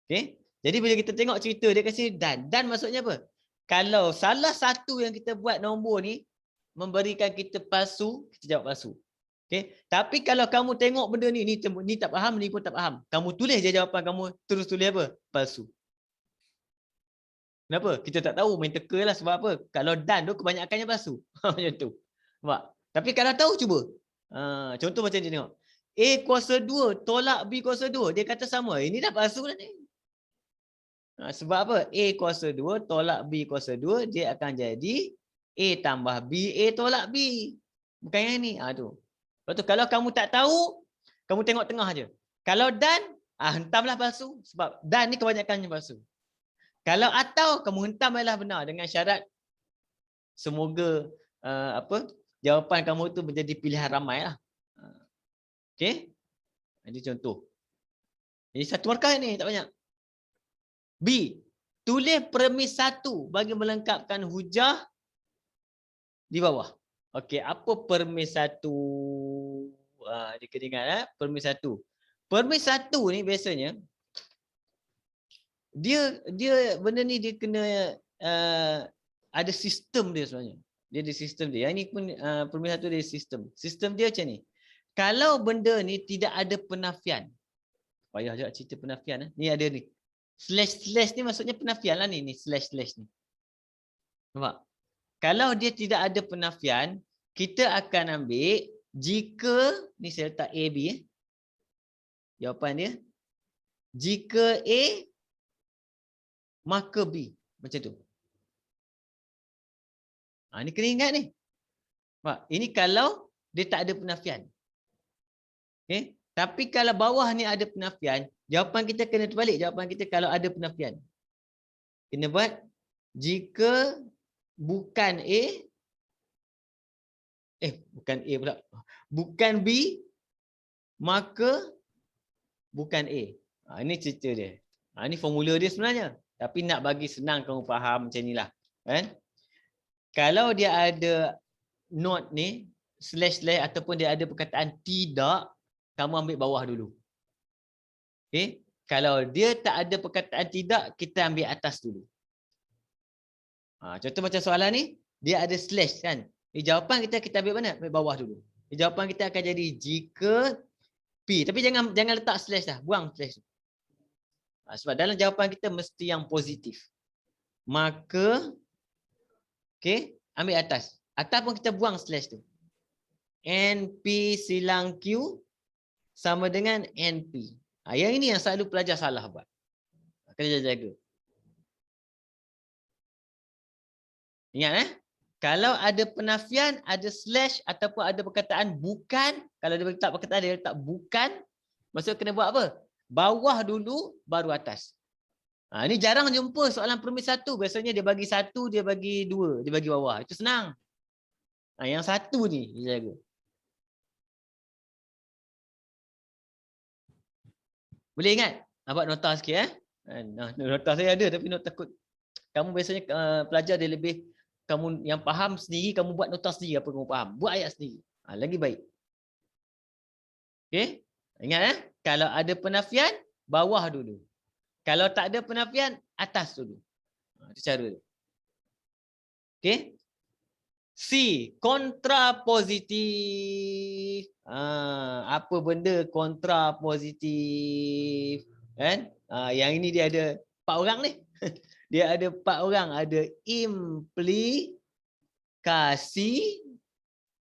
Speaker 1: Okey? Jadi bila kita tengok cerita dia kasi dan. Dan maksudnya apa? Kalau salah satu yang kita buat nombor ni memberikan kita palsu, kita jawab palsu. Okey? Tapi kalau kamu tengok benda ni tak faham, ni pun tak faham. Kamu tulis je jawapan kamu, terus tulis apa? Palsu. Kenapa? Kita tak tahu, main teka lah sebab apa? Kalau dan tu kebanyakannya palsu. Macam tu. Nampak? Tapi kalau tahu cuba. Contoh macam ni tengok. A kuasa 2 tolak B kuasa 2. Dia kata sama. Ini dah palsu dah ni. Sebab apa? A kuasa 2 tolak B kuasa 2. Dia akan jadi A tambah B. A tolak B. Bukan yang ni. Tu. Lepas tu kalau kamu tak tahu, kamu tengok tengah je. Kalau dan, hentamlah palsu. Sebab dan ni kebanyakannya palsu. Kalau atau, kamu hentamlah benar dengan syarat semoga jawapan kamu tu menjadi pilihan ramai lah. Okey? Ini contoh. Ini satu markah ni, tak banyak. B. Tulis premis 1 bagi melengkapkan hujah di bawah. Okey, apa premis 1? Dia kena ingat premis 1. Premis 1 ni biasanya dia benda ni dia kena ada sistem dia sebenarnya. Dia ada sistem dia. Yang ni pun premis 1 dia sistem. Sistem dia macam ni. Kalau benda ni tidak ada penafian. Payah juga cerita penafian. Ni ada ni. Slash ni maksudnya penafian lah ni. Ni slash ni. Nampak? Kalau dia tidak ada penafian, kita akan ambil jika, ni saya letak A, B. Jawapan dia. Jika A, maka B. Macam tu. Ni kena ingat ni. Nampak? Ini kalau dia tak ada penafian. Okay? Tapi kalau bawah ni ada penafian, jawapan kita kena terbalik. Jawapan kita kalau ada penafian. Kena buat jika bukan A, bukan A pula. Bukan B, maka bukan A. Ini cerita dia. Ini formula dia sebenarnya. Tapi nak bagi senang kamu faham macam inilah. Kan? Kalau dia ada note ni, slash ataupun dia ada perkataan tidak, kamu ambil bawah dulu. Okay? Kalau dia tak ada perkataan tidak, kita ambil atas dulu. Contoh macam soalan ni, dia ada slash kan. Jawapan kita ambil mana? Ambil bawah dulu. Jawapan kita akan jadi jika P. Tapi jangan letak slash dah. Buang slash. Sebab dalam jawapan kita mesti yang positif. Maka, okay, ambil atas. Atas pun kita buang slash tu. NP silang Q sama dengan NP. Yang ini yang selalu pelajar salah buat. Kena jaga. Ingat kalau ada penafian, ada slash ataupun ada perkataan bukan, kalau dia letak perkataan dia letak bukan, maksud kena buat apa? Bawah dulu baru atas. Ini jarang jumpa soalan permis 1. Biasanya dia bagi 1, dia bagi 2, dia bagi bawah. Itu senang. Yang 1 ni dia jaga. Boleh ingat? Buat nota sikit nota saya ada tapi nota takut. Kamu biasanya pelajar dia lebih, kamu yang faham sendiri, kamu buat nota sendiri apa kamu faham. Buat ayat sendiri. Lagi baik. Okey? Ingat kalau ada penafian, bawah dulu. Kalau tak ada penafian, atas dulu. Itu cara dia. Okey? C, kontrapositif. Apa benda kontrapositif? Kan? Yang ini dia ada 4 orang ni. Dia ada 4 orang. Ada implikasi.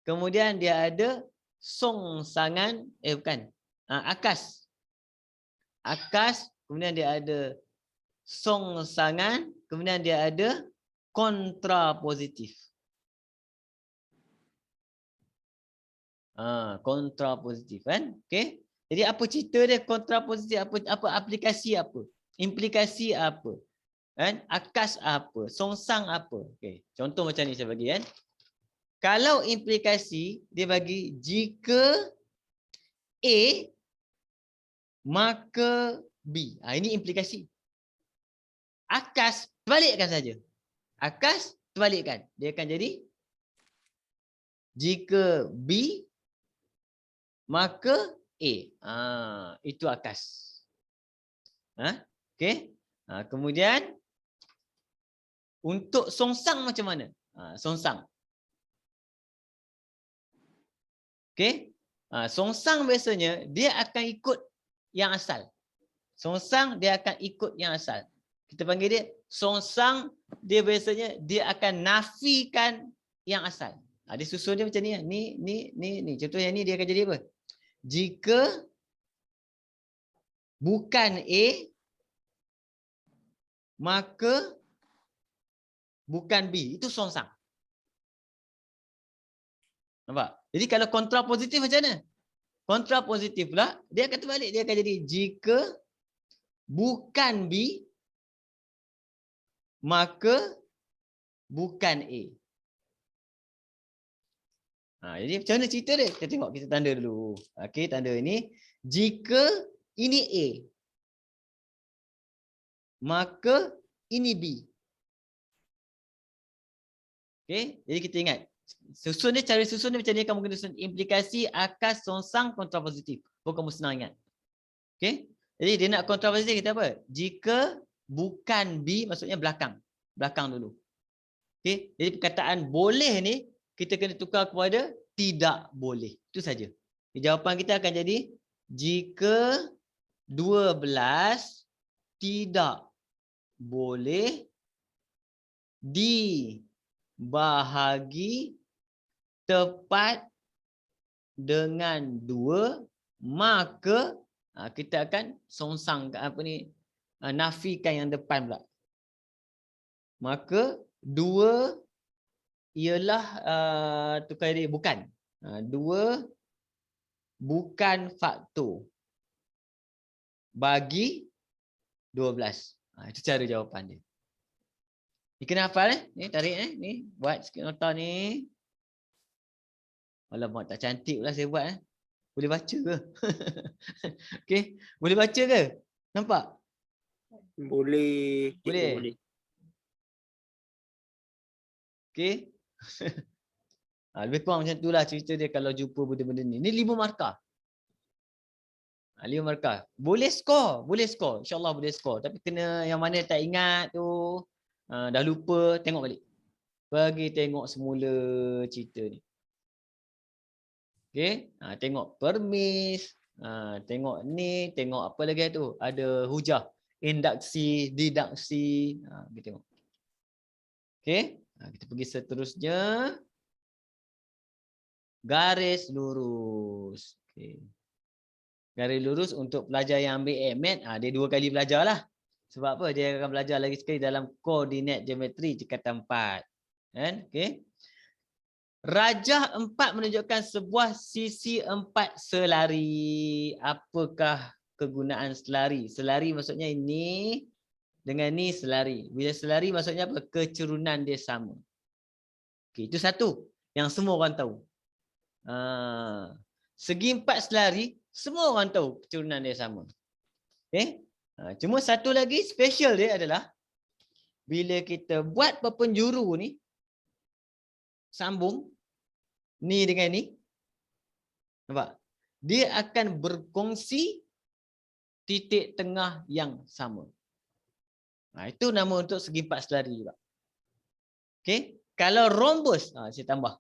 Speaker 1: Kemudian dia ada songsangan. Bukan. Akas. Akas. Kemudian dia ada songsangan. Kemudian dia ada kontrapositif. Kontrapositif kan? Okey. Jadi apa cerita dia kontrapositif, apa aplikasi apa? Implikasi apa? Kan? Akas apa? Songsang apa? Okey. Contoh macam ni saya bagi kan. Kalau implikasi dia bagi jika A maka B. Ini implikasi. Akas terbalikkan saja. Akas terbalikkan. Dia akan jadi jika B maka A. Itu akas. Okey. Kemudian untuk songsang macam mana? Songsang. Okey. Songsang biasanya dia akan ikut yang asal. Songsang dia akan ikut yang asal. Kita panggil dia songsang, dia biasanya dia akan nafikan yang asal. Dia susun dia macam ni. Ni. Contohnya ni dia akan jadi apa? Jika bukan A, maka bukan B. Itu songsang. Nampak? Jadi kalau kontrapositif macam mana? Kontrapositif pula, dia akan terbalik. Dia akan jadi jika bukan B, maka bukan A. Jadi macam mana cerita dia? Kita tengok, kita tanda dulu. Okey, tanda ini. Jika ini A, maka ini B. Okey, jadi kita ingat. Cara susun dia macam ni, kamu kena susun implikasi, akas, songsang, kontrapositif. Kamu senang ingat. Okey, jadi dia nak kontrapositif kita apa? Jika bukan B, maksudnya belakang. Belakang dulu. Okey, jadi perkataan boleh ni, kita kena tukar kepada tidak boleh. Itu saja. Jawapan kita akan jadi jika 12 tidak boleh dibahagi tepat dengan 2, maka kita akan songsang nafikan yang depan pula. Maka 2 ialah tukar dia bukan. 2 bukan faktor bagi 12. Itu cara jawapan dia. Ni kena hafal ni tarik ni buat sikit nota ni. Alamak tak cantik pula saya buat Boleh baca ke? Okey, boleh baca ke? Nampak?
Speaker 3: Boleh.
Speaker 1: Boleh. Okey. Lebih kurang macam itulah cerita dia kalau jumpa benda-benda ni. Ni 5 markah. 5 markah. Boleh skor. InsyaAllah boleh skor. Tapi kena yang mana tak ingat tu, dah lupa, tengok balik. Pergi tengok semula cerita ni. Okey, tengok permis, tengok ni, tengok apa lagi tu? Ada hujah, induksi, didaksi, kita tengok. Okey, kita pergi seterusnya. Garis lurus. Okey. Garis lurus untuk pelajar yang ambil AMAT, dia 2 kali belajarlah. Sebab apa? Dia akan belajar lagi sekali dalam koordinat geometri tingkatan 4. Kan? Okey. Rajah 4 menunjukkan sebuah sisi 4 selari. Apakah kegunaan selari? Selari maksudnya ini dengan ni selari. Bila selari maksudnya apa? Kecerunan dia sama. Okey, itu satu yang semua orang tahu. Segi 4 selari, semua orang tahu kecerunan dia sama. Okey. Cuma satu lagi special dia adalah bila kita buat perpenjuru ni, sambung ni dengan ni, nampak? Dia akan berkongsi titik tengah yang sama. Itu nama untuk segi 4 selari juga. Okey, kalau rhombus, saya tambah.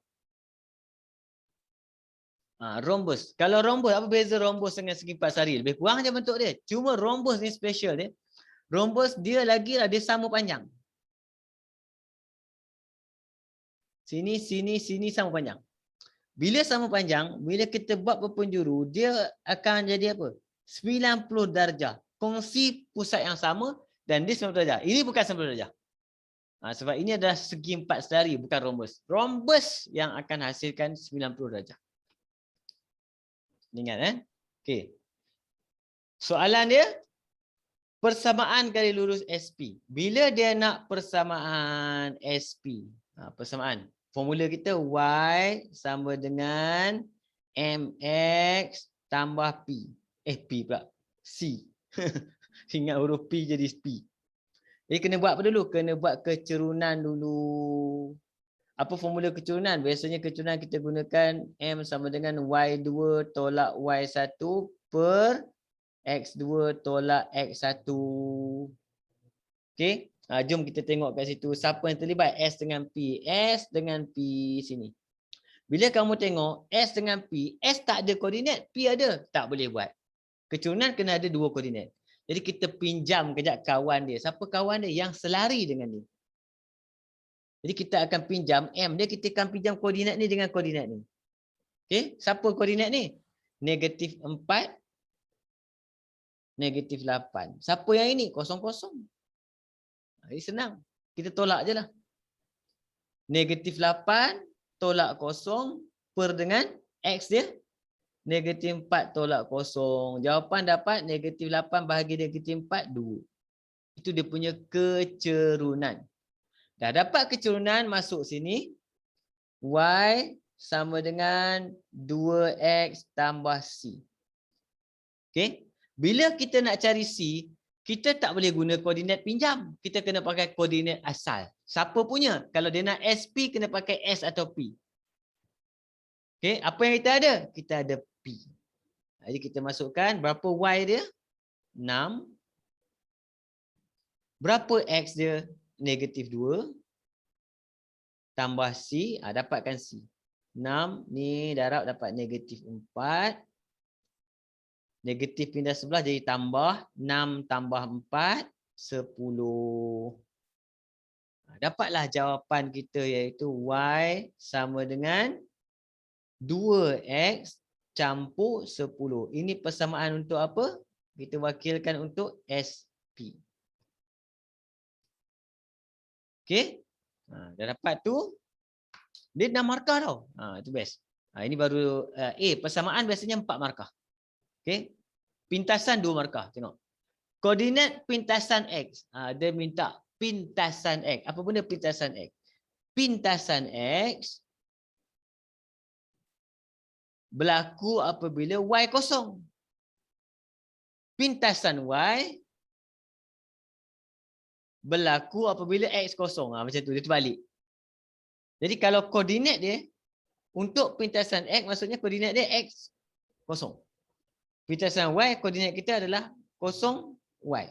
Speaker 1: Rhombus. Kalau rhombus, apa beza rhombus dengan segi 4 selari? Lebih kurang je bentuk dia. Cuma rhombus ni special dia. Rhombus dia lagi dia sama panjang. Sini, sini, sini sama panjang. Bila sama panjang, bila kita buat perpenjuru, dia akan jadi apa? 90 darjah. Kongsi pusat yang sama dan dia 90 darjah. Ini bukan 90 darjah. Sebab ini adalah segi 4 selari, bukan rhombus. Rhombus yang akan hasilkan 90 darjah. Ingat Okey. Soalan dia, persamaan garis lurus SP. Bila dia nak persamaan SP? Persamaan. Formula kita Y sama dengan MX tambah P. P pula. C. Ingat huruf P jadi P. Jadi kena buat apa dulu? Kena buat kecerunan dulu. Apa formula kecerunan? Biasanya kecerunan kita gunakan M sama dengan Y2 tolak Y1 per X2 tolak X1. Okey. Jom kita tengok kat situ siapa yang terlibat. S dengan P. S dengan P sini. Bila kamu tengok S dengan P, S tak ada koordinat, P ada. Tak boleh buat. Kecerunan kena ada 2 koordinat. Jadi kita pinjam kejap kawan dia. Siapa kawan dia? Yang selari dengan dia. Jadi kita akan pinjam M dia, kita akan pinjam koordinat ni dengan koordinat ni. Okey, siapa koordinat ni? Negatif 4, negatif 8. Siapa yang ini? 0, 0. Ini senang. Kita tolak je lah. Negatif 8 tolak 0 per dengan X dia. Negatif 4 tolak 0. Jawapan dapat negatif 8 bahagi negatif 4, 2. Itu dia punya kecerunan. Dah dapat kecerunan, masuk sini. Y sama dengan 2X tambah C. Okey. Bila kita nak cari C, kita tak boleh guna koordinat pinjam. Kita kena pakai koordinat asal. Siapa punya? Kalau dia nak SP, kena pakai S atau P. Okey. Apa yang kita ada? Kita ada P. Jadi kita masukkan berapa Y dia? 6. Berapa X dia? Negatif 2 tambah C, dapatkan C. 6 ni darab dapat negatif 4. Negatif pindah sebelah jadi tambah. 6 tambah 4, 10. Dapatlah jawapan kita iaitu Y sama dengan 2X campur 10. Ini persamaan untuk apa? Kita wakilkan untuk SP. Okey. Dah dapat tu. Dia 6 markah tau. Itu best. Ini baru A. Persamaan biasanya 4 markah. Okey. Pintasan 2 markah. Tengok. Koordinat pintasan X. Dia minta pintasan X. Apa benda pintasan X? Pintasan X berlaku apabila Y kosong. Pintasan Y berlaku apabila X kosong. Macam tu, dia terbalik. Jadi kalau koordinat dia, untuk pintasan X, maksudnya koordinat dia X kosong. Pintasan Y, koordinat kita adalah 0, Y.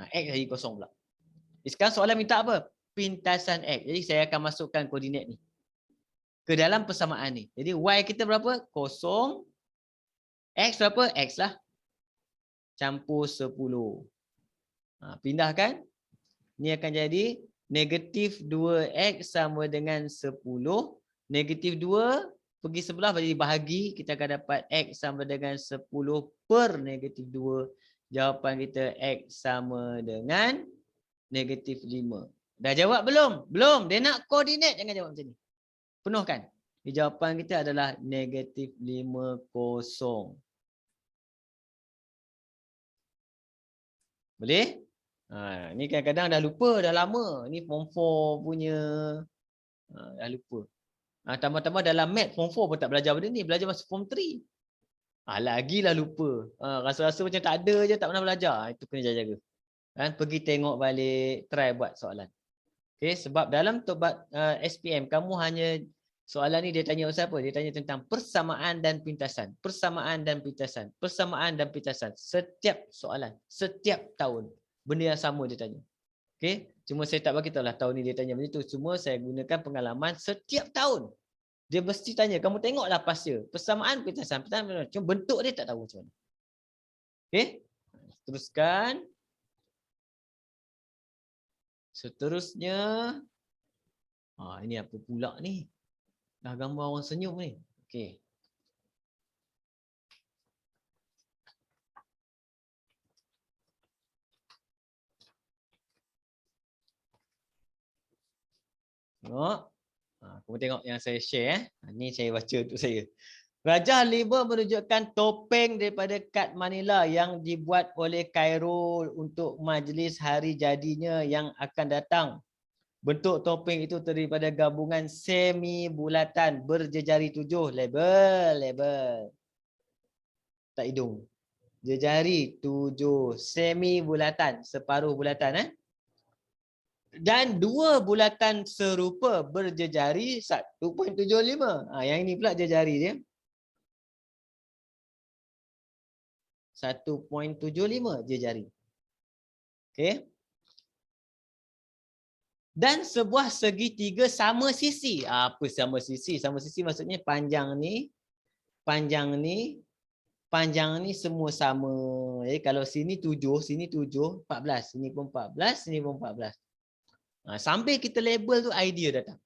Speaker 1: X lagi kosong pula. Sekarang soalan minta apa? pintasan X. Jadi saya akan masukkan koordinat ni ke dalam persamaan ni. Jadi Y kita berapa? 0. X berapa? X lah. Campur 10. Pindahkan. Ni akan jadi negatif 2X sama dengan 10. Negatif 2 pergi sebelah jadi bahagi. Kita akan dapat X sama dengan 10 per negatif 2. Jawapan kita X sama dengan negatif 5. Dah jawab belum? Belum. Dia nak koordinat. Jangan jawab macam ni. Penuhkan. Jawapan kita adalah negatif 50. Boleh? Ni kadang-kadang dah lupa, dah lama. Ni form 4 punya. Dah lupa. Tambah-tambah dalam math form 4 pun tak belajar benda ni. Belajar masa form 3. Lagilah lupa. Rasa-rasa macam tak ada je, tak pernah belajar. Itu kena jaga-jaga. Pergi tengok balik, try buat soalan. Okay, sebab dalam tobat SPM, kamu hanya soalan ni dia tanya pasal apa? Dia tanya tentang persamaan dan pintasan. Persamaan dan pintasan. Persamaan dan pintasan. Setiap soalan. Setiap tahun. Benda yang sama dia tanya. Okay, cuma saya tak bagi tahu lah tahun ni dia tanya macam tu. Cuma saya gunakan pengalaman setiap tahun. Dia mesti tanya, kamu tengoklah pasal persamaan, pintasan. Cuma bentuk dia tak tahu macam mana. Okay, teruskan. Seterusnya. Ini apa pula ni? Dah gambar orang senyum ni. Okey. Tengok. Kamu tengok yang saya share. Ni saya baca untuk saya. Rajah 5 menunjukkan topeng daripada kad Manila yang dibuat oleh Khairul untuk majlis hari jadinya yang akan datang. Bentuk topeng itu terdiri pada gabungan semi bulatan berjejari 7. Label. Tak hidung. Jejari 7. Semi bulatan. Separuh bulatan. Dan 2 bulatan serupa berjejari 1.75. Yang ini pula jejari dia. 1.75 jejari. Okey. Dan sebuah segitiga sama sisi. Apa sama sisi? Sama sisi maksudnya panjang ni, panjang ni semua sama. Jadi kalau sini 7, sini 7, 14. Sini pun 14, sini pun 14. Sambil kita label tu idea datang.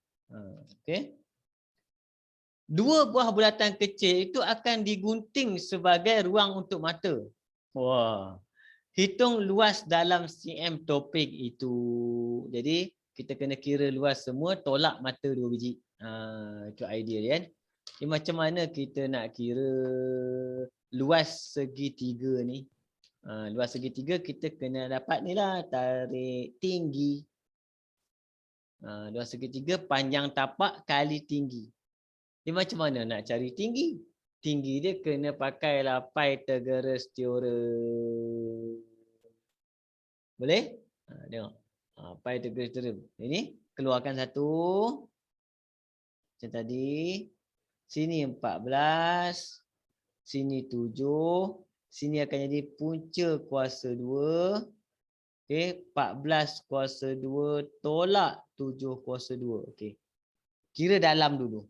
Speaker 1: Okey. 2 buah bulatan kecil itu akan digunting sebagai ruang untuk mata. Wah. Hitung luas dalam cm topeng itu. Jadi kita kena kira luas semua, tolak mata 2 biji. Itu idea dia kan. Macam mana kita nak kira luas segitiga ni? Luas segitiga kita kena dapat ni lah, tarik tinggi. Luas segitiga panjang tapak kali tinggi. Dia macam mana nak cari tinggi? Tinggi dia kena pakailah Pythagoras theorem. Boleh? Tengok. Pythagoras theorem. Ini keluarkan satu. Macam tadi. Sini 14. Sini 7. Sini akan jadi punca kuasa 2. Okey, 14 kuasa 2 tolak 7 kuasa 2. Okey. Kira dalam dulu.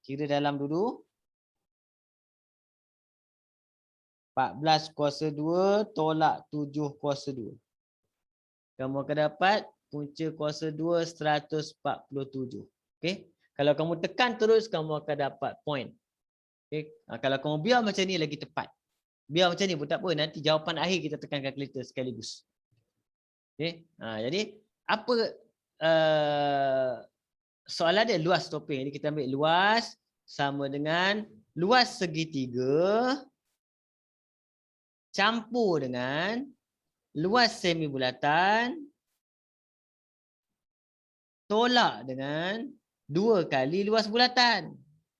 Speaker 1: Kira dalam dulu. 14 kuasa 2 tolak 7 kuasa 2. Kamu akan dapat punca kuasa 2 147. Okey. Kalau kamu tekan terus kamu akan dapat point. Okey. Kalau kamu biar macam ni lagi tepat. Biar macam ni pun tak apa. Nanti jawapan akhir kita tekan kalkulator sekaligus. Okey. Jadi apa soalan dia luas topeng. Jadi kita ambil luas sama dengan luas segitiga campur dengan luas semi bulatan tolak dengan 2 kali luas bulatan.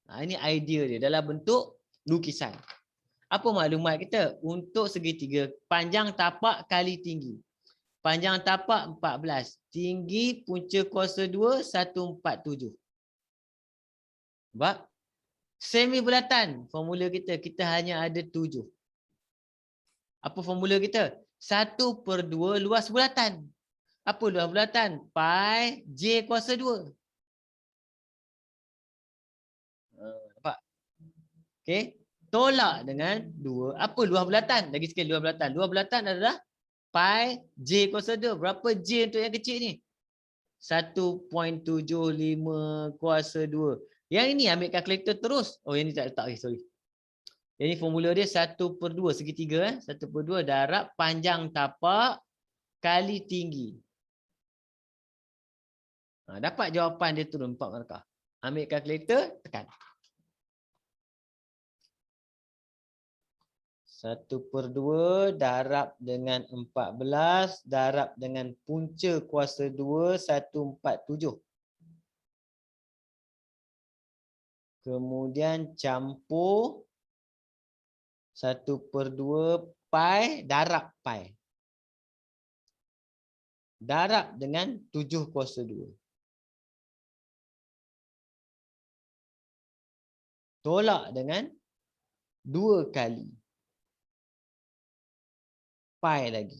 Speaker 1: Ini idea dia dalam bentuk lukisan. Apa maklumat kita? Untuk segitiga panjang tapak kali tinggi. Panjang tapak 14. Tinggi punca kuasa 2 147. Sebab semi bulatan formula kita hanya ada 7. Apa formula kita? 1/2 luas bulatan. Apa luas bulatan? Pi J kuasa 2. Nampak? Okey. Tolak dengan 2. Apa luas bulatan? Lagi sikit luas bulatan. Luas bulatan adalah pi J kuasa 2. Berapa J untuk yang kecil ni? 1.75 kuasa 2. Yang ini ambil kalkulator terus. Oh, yang ni tak letak. Sorry. Yang ni formula dia 1/2 segitiga. 1/2 darab panjang tapak kali tinggi. Dapat jawapan dia turun 4 markah. Ambil kalkulator, tekan. 1/2 darab dengan 14 darab dengan punca kuasa 2 147. Kemudian campur 1/2 pi darab pi. Darab dengan 7 kuasa 2. Tolak dengan 2 kali pi lagi.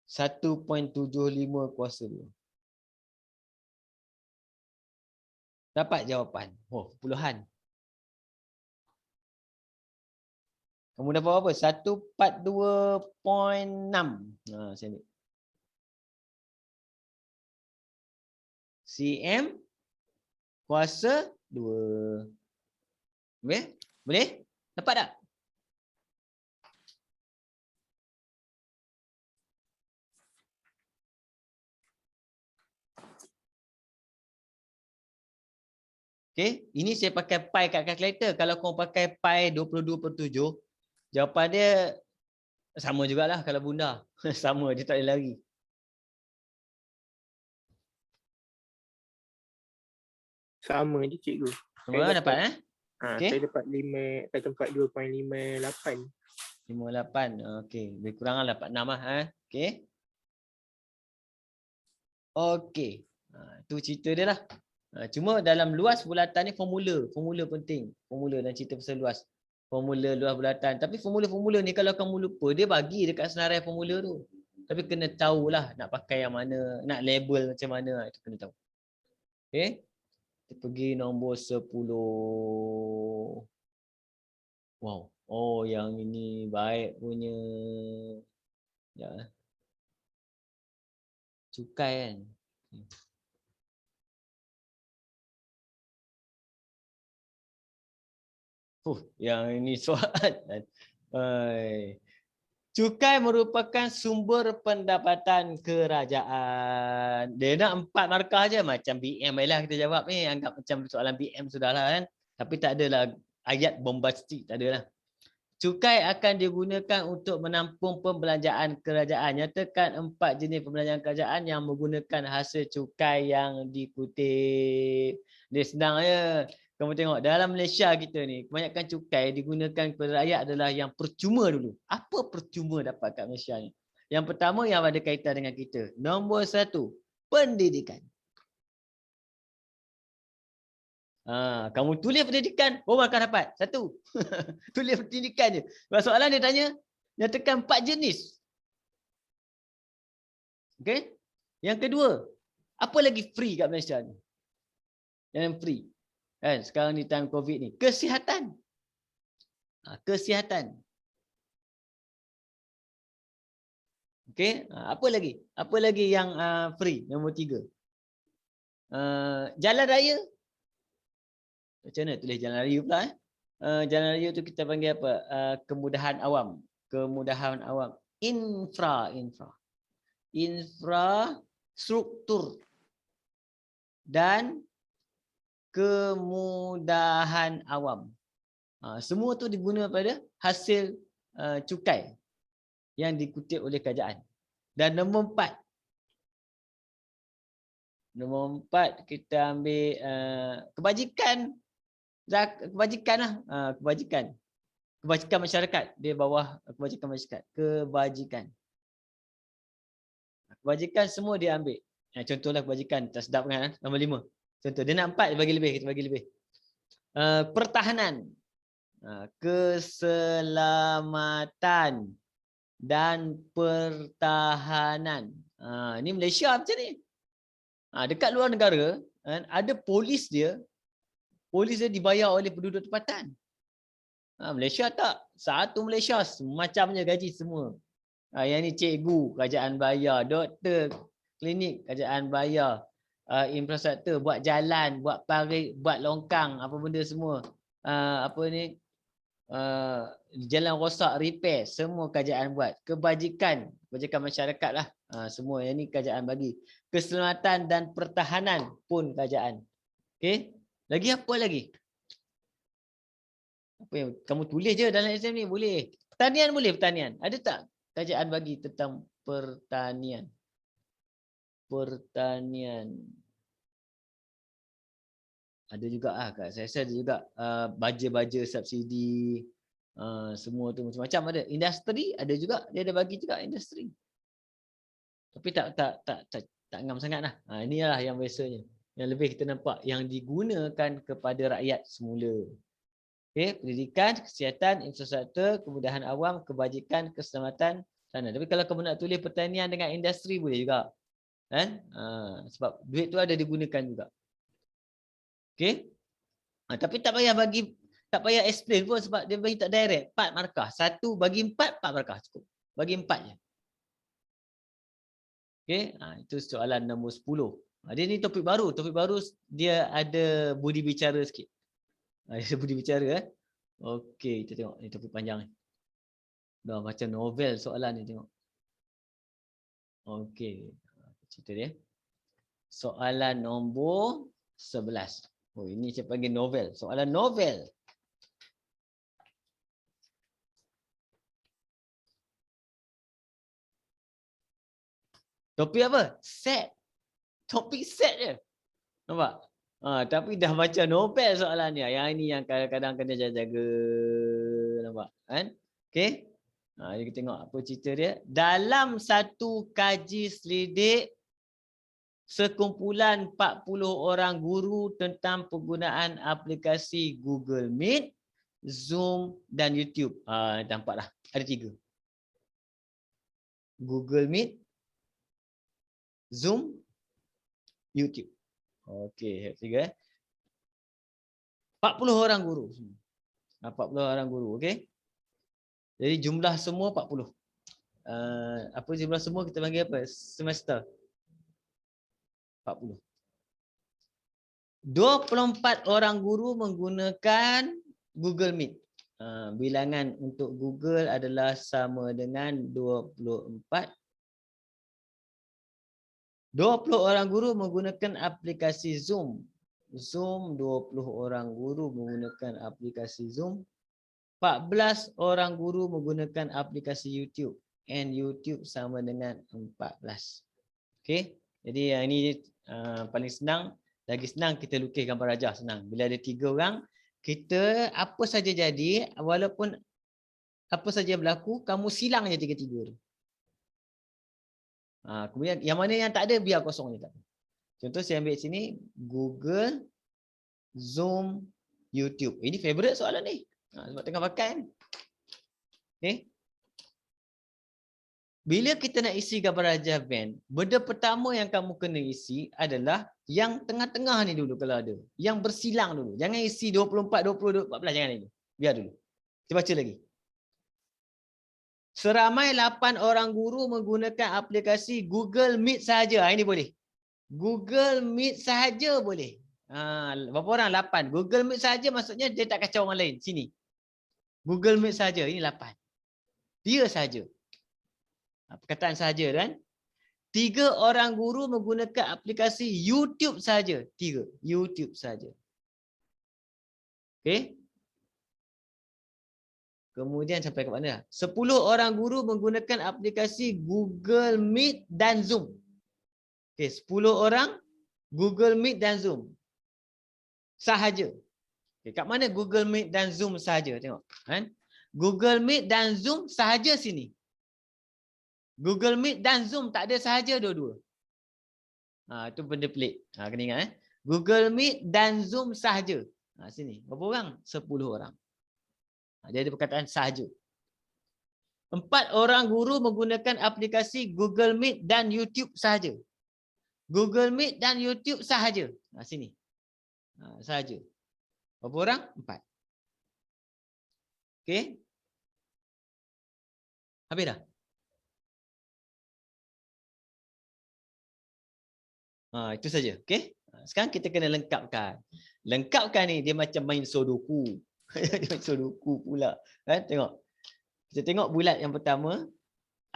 Speaker 1: 1.75 kuasa 2. Dapat jawapan. Oh, puluhan. Kamu dapat apa? 142.6. Saya ambil. cm kuasa 2. Boleh? Boleh? Dapat tak? Okey, ini saya pakai pi kat kalkulator. Kalau kau pakai pi 22/7, jawapan dia sama jugalah kalau bunda. Sama, dia tak boleh lari.
Speaker 3: Sama je cikgu.
Speaker 1: Semua dapat Okey.
Speaker 3: Saya dapat 42.58.
Speaker 1: 58. Okey, lebih kurang lah dapat 6 lah. Okey. Okey. Tu cerita dia lah. Cuma dalam luas bulatan ni formula penting. Formula dan cerita pasal luas. Formula luas bulatan. Tapi formula-formula ni kalau kamu lupa, dia bagi dekat senarai formula tu. Tapi kena tahulah nak pakai yang mana, nak label macam mana, itu kena tahu. Okey. Kita pergi nombor 10. Wow. Oh, yang ini baik punya. Ya. Cukai kan. Yang ini soalan. Cukai merupakan sumber pendapatan kerajaan. Dia nak 4 markah je macam BM lah kita jawab ni. Anggap macam soalan BM sudahlah kan. Tapi tak adalah ayat bombastik, tak adalah. Cukai akan digunakan untuk menampung pembelanjaan kerajaan. Nyatakan 4 jenis pembelanjaan kerajaan yang menggunakan hasil cukai yang dikutip. Dia senang je. Kamu tengok dalam Malaysia kita ni, kebanyakan cukai digunakan kepada rakyat adalah yang percuma dulu. Apa percuma dapat kat Malaysia ni? Yang pertama yang ada kaitan dengan kita. Nombor 1, pendidikan. Kamu tulis pendidikan, markah dapat. 1. Tulis pendidikan je. Soalan dia tanya, nyatakan 4 jenis. Okey? Yang kedua, apa lagi free kat Malaysia ni? Yang free. Kan sekarang ni time COVID ni, kesihatan. Kesihatan. Okey, apa lagi? Apa lagi yang free? Nombor 3. Jalan raya. Macam mana tulis jalan raya pula jalan raya tu kita panggil apa? Kemudahan awam. Kemudahan awam. Infrastruktur. Dan kemudahan awam. Semua tu diguna pada hasil cukai yang dikutip oleh kerajaan. Dan nombor 4. Nombor 4 kita ambil kebajikan. Kebajikan lah. Kebajikan masyarakat. Dia bawah kebajikan masyarakat. Kebajikan semua dia ambil. Contohlah kebajikan. Tak sedap kan? Nombor 5. Contoh, dia nak 4, dia bagi lebih, kita bagi lebih. Pertahanan. Keselamatan. dan pertahanan. Ini Malaysia macam ni. Dekat luar negara, ada polis dia dibayar oleh penduduk tempatan. Malaysia tak. Satu Malaysia macamnya gaji semua. Yang ni cikgu, kerajaan bayar. Doktor, klinik, kerajaan bayar. Infrastruktur, buat jalan, buat parit, buat longkang, apa benda semua. Jalan rosak, repair, semua kerajaan buat. Kebajikan masyarakat lah. Semua yang ni kerajaan bagi. Keselamatan dan pertahanan pun kerajaan. Okey. Lagi apa lagi? Apa yang kamu tulis je dalam exam ni boleh. Pertanian boleh, pertanian. Ada tak kerajaan bagi tentang pertanian? Pertanian. Ada juga kat saya rasa ada juga baja-baja subsidi, semua tu macam-macam ada. Industri ada juga, dia ada bagi juga industri. Tapi tak ngam sangatlah. Inilah yang biasanya. Yang lebih kita nampak yang digunakan kepada rakyat semula. Okey, pendidikan, kesihatan, infrastruktur, kemudahan awam, kebajikan, keselamatan sana. Tapi kalau kamu nak tulis pertanian dengan industri boleh juga. Kan? Sebab duit tu ada digunakan juga. Okey. Tapi tak payah explain pun sebab dia bagi tak direct. 4 markah. 1 bagi 4 markah cukup. Bagi 4 je. Okey, itu soalan nombor 10. Dia ni topik baru. Topik baru dia ada budi bicara sikit. Ada budi bicara. Okey, kita tengok ni topik panjang ni. Dah macam novel soalan ni tengok. Okey. Cerita dia. Soalan nombor 11. Oh, ini saya panggil novel. Soalan novel. Topik apa? Set. Topik set je. Nampak? Tapi dah baca novel soalan dia. Yang ini yang kadang-kadang kena jaga-jaga. Nampak? Kan? Okey. Jadi kita tengok apa cerita dia. Dalam satu kaji selidik, sekumpulan 40 orang guru tentang penggunaan aplikasi Google Meet, Zoom dan YouTube. Nampaklah. Ada 3. Google Meet, Zoom, YouTube. Okey, 3. 40 orang guru. 40 orang guru, okey. Jadi jumlah semua 40. Apa jumlah semua kita panggil apa? Semester. 40. 24 orang guru menggunakan Google Meet. Bilangan untuk Google adalah sama dengan 24. 20 orang guru menggunakan aplikasi Zoom. Zoom 20 orang guru menggunakan aplikasi Zoom. 14 orang guru menggunakan aplikasi YouTube. And YouTube sama dengan 14. Okey. Jadi yang ini paling senang. Lagi senang kita lukis gambar rajah, senang. Bila ada 3 orang, kita apa saja jadi, walaupun apa saja berlaku, kamu silang je 3-3 tu. Kemudian yang mana yang tak ada, biar kosong je tak. Contoh saya ambil sini, Google, Zoom, YouTube. Ini favorite soalan ni. Sebab tengah pakai kan. Okay. Bila kita nak isi gambar rajah band, benda pertama yang kamu kena isi adalah yang tengah-tengah ni dulu kalau ada. Yang bersilang dulu. Jangan isi 24, 20, 14, jangan itu. Biar dulu. Kita baca lagi. Seramai 8 orang guru menggunakan aplikasi Google Meet sahaja. Ini boleh. Google Meet sahaja boleh. Berapa orang? 8. Google Meet sahaja maksudnya dia tak kacau orang lain. Sini. Google Meet sahaja. Ini 8. Dia sahaja. Perkataan sahaja kan. 3 orang guru menggunakan aplikasi YouTube saja. 3. YouTube saja. Okey. Kemudian sampai ke mana? 10 orang guru menggunakan aplikasi Google Meet dan Zoom. Okey, 10 orang Google Meet dan Zoom. Sahaja. Okey, kat mana Google Meet dan Zoom sahaja? Tengok. Kan? Google Meet dan Zoom sahaja sini. Google Meet dan Zoom tak ada sahaja dua-dua. Itu benda pelik. Kena ingat. Google Meet dan Zoom sahaja. Sini. Berapa orang? 10 orang. Dia ada perkataan sahaja. 4 orang guru menggunakan aplikasi Google Meet dan YouTube sahaja. Google Meet dan YouTube sahaja. Sini. Sahaja. Berapa orang? 4. Okey. Habis dah? Itu saja. Okey. Sekarang kita kena lengkapkan. Lengkapkan ni dia macam main Sudoku. Dia main Sudoku pula. Kan? Tengok. Kita tengok bulat yang pertama.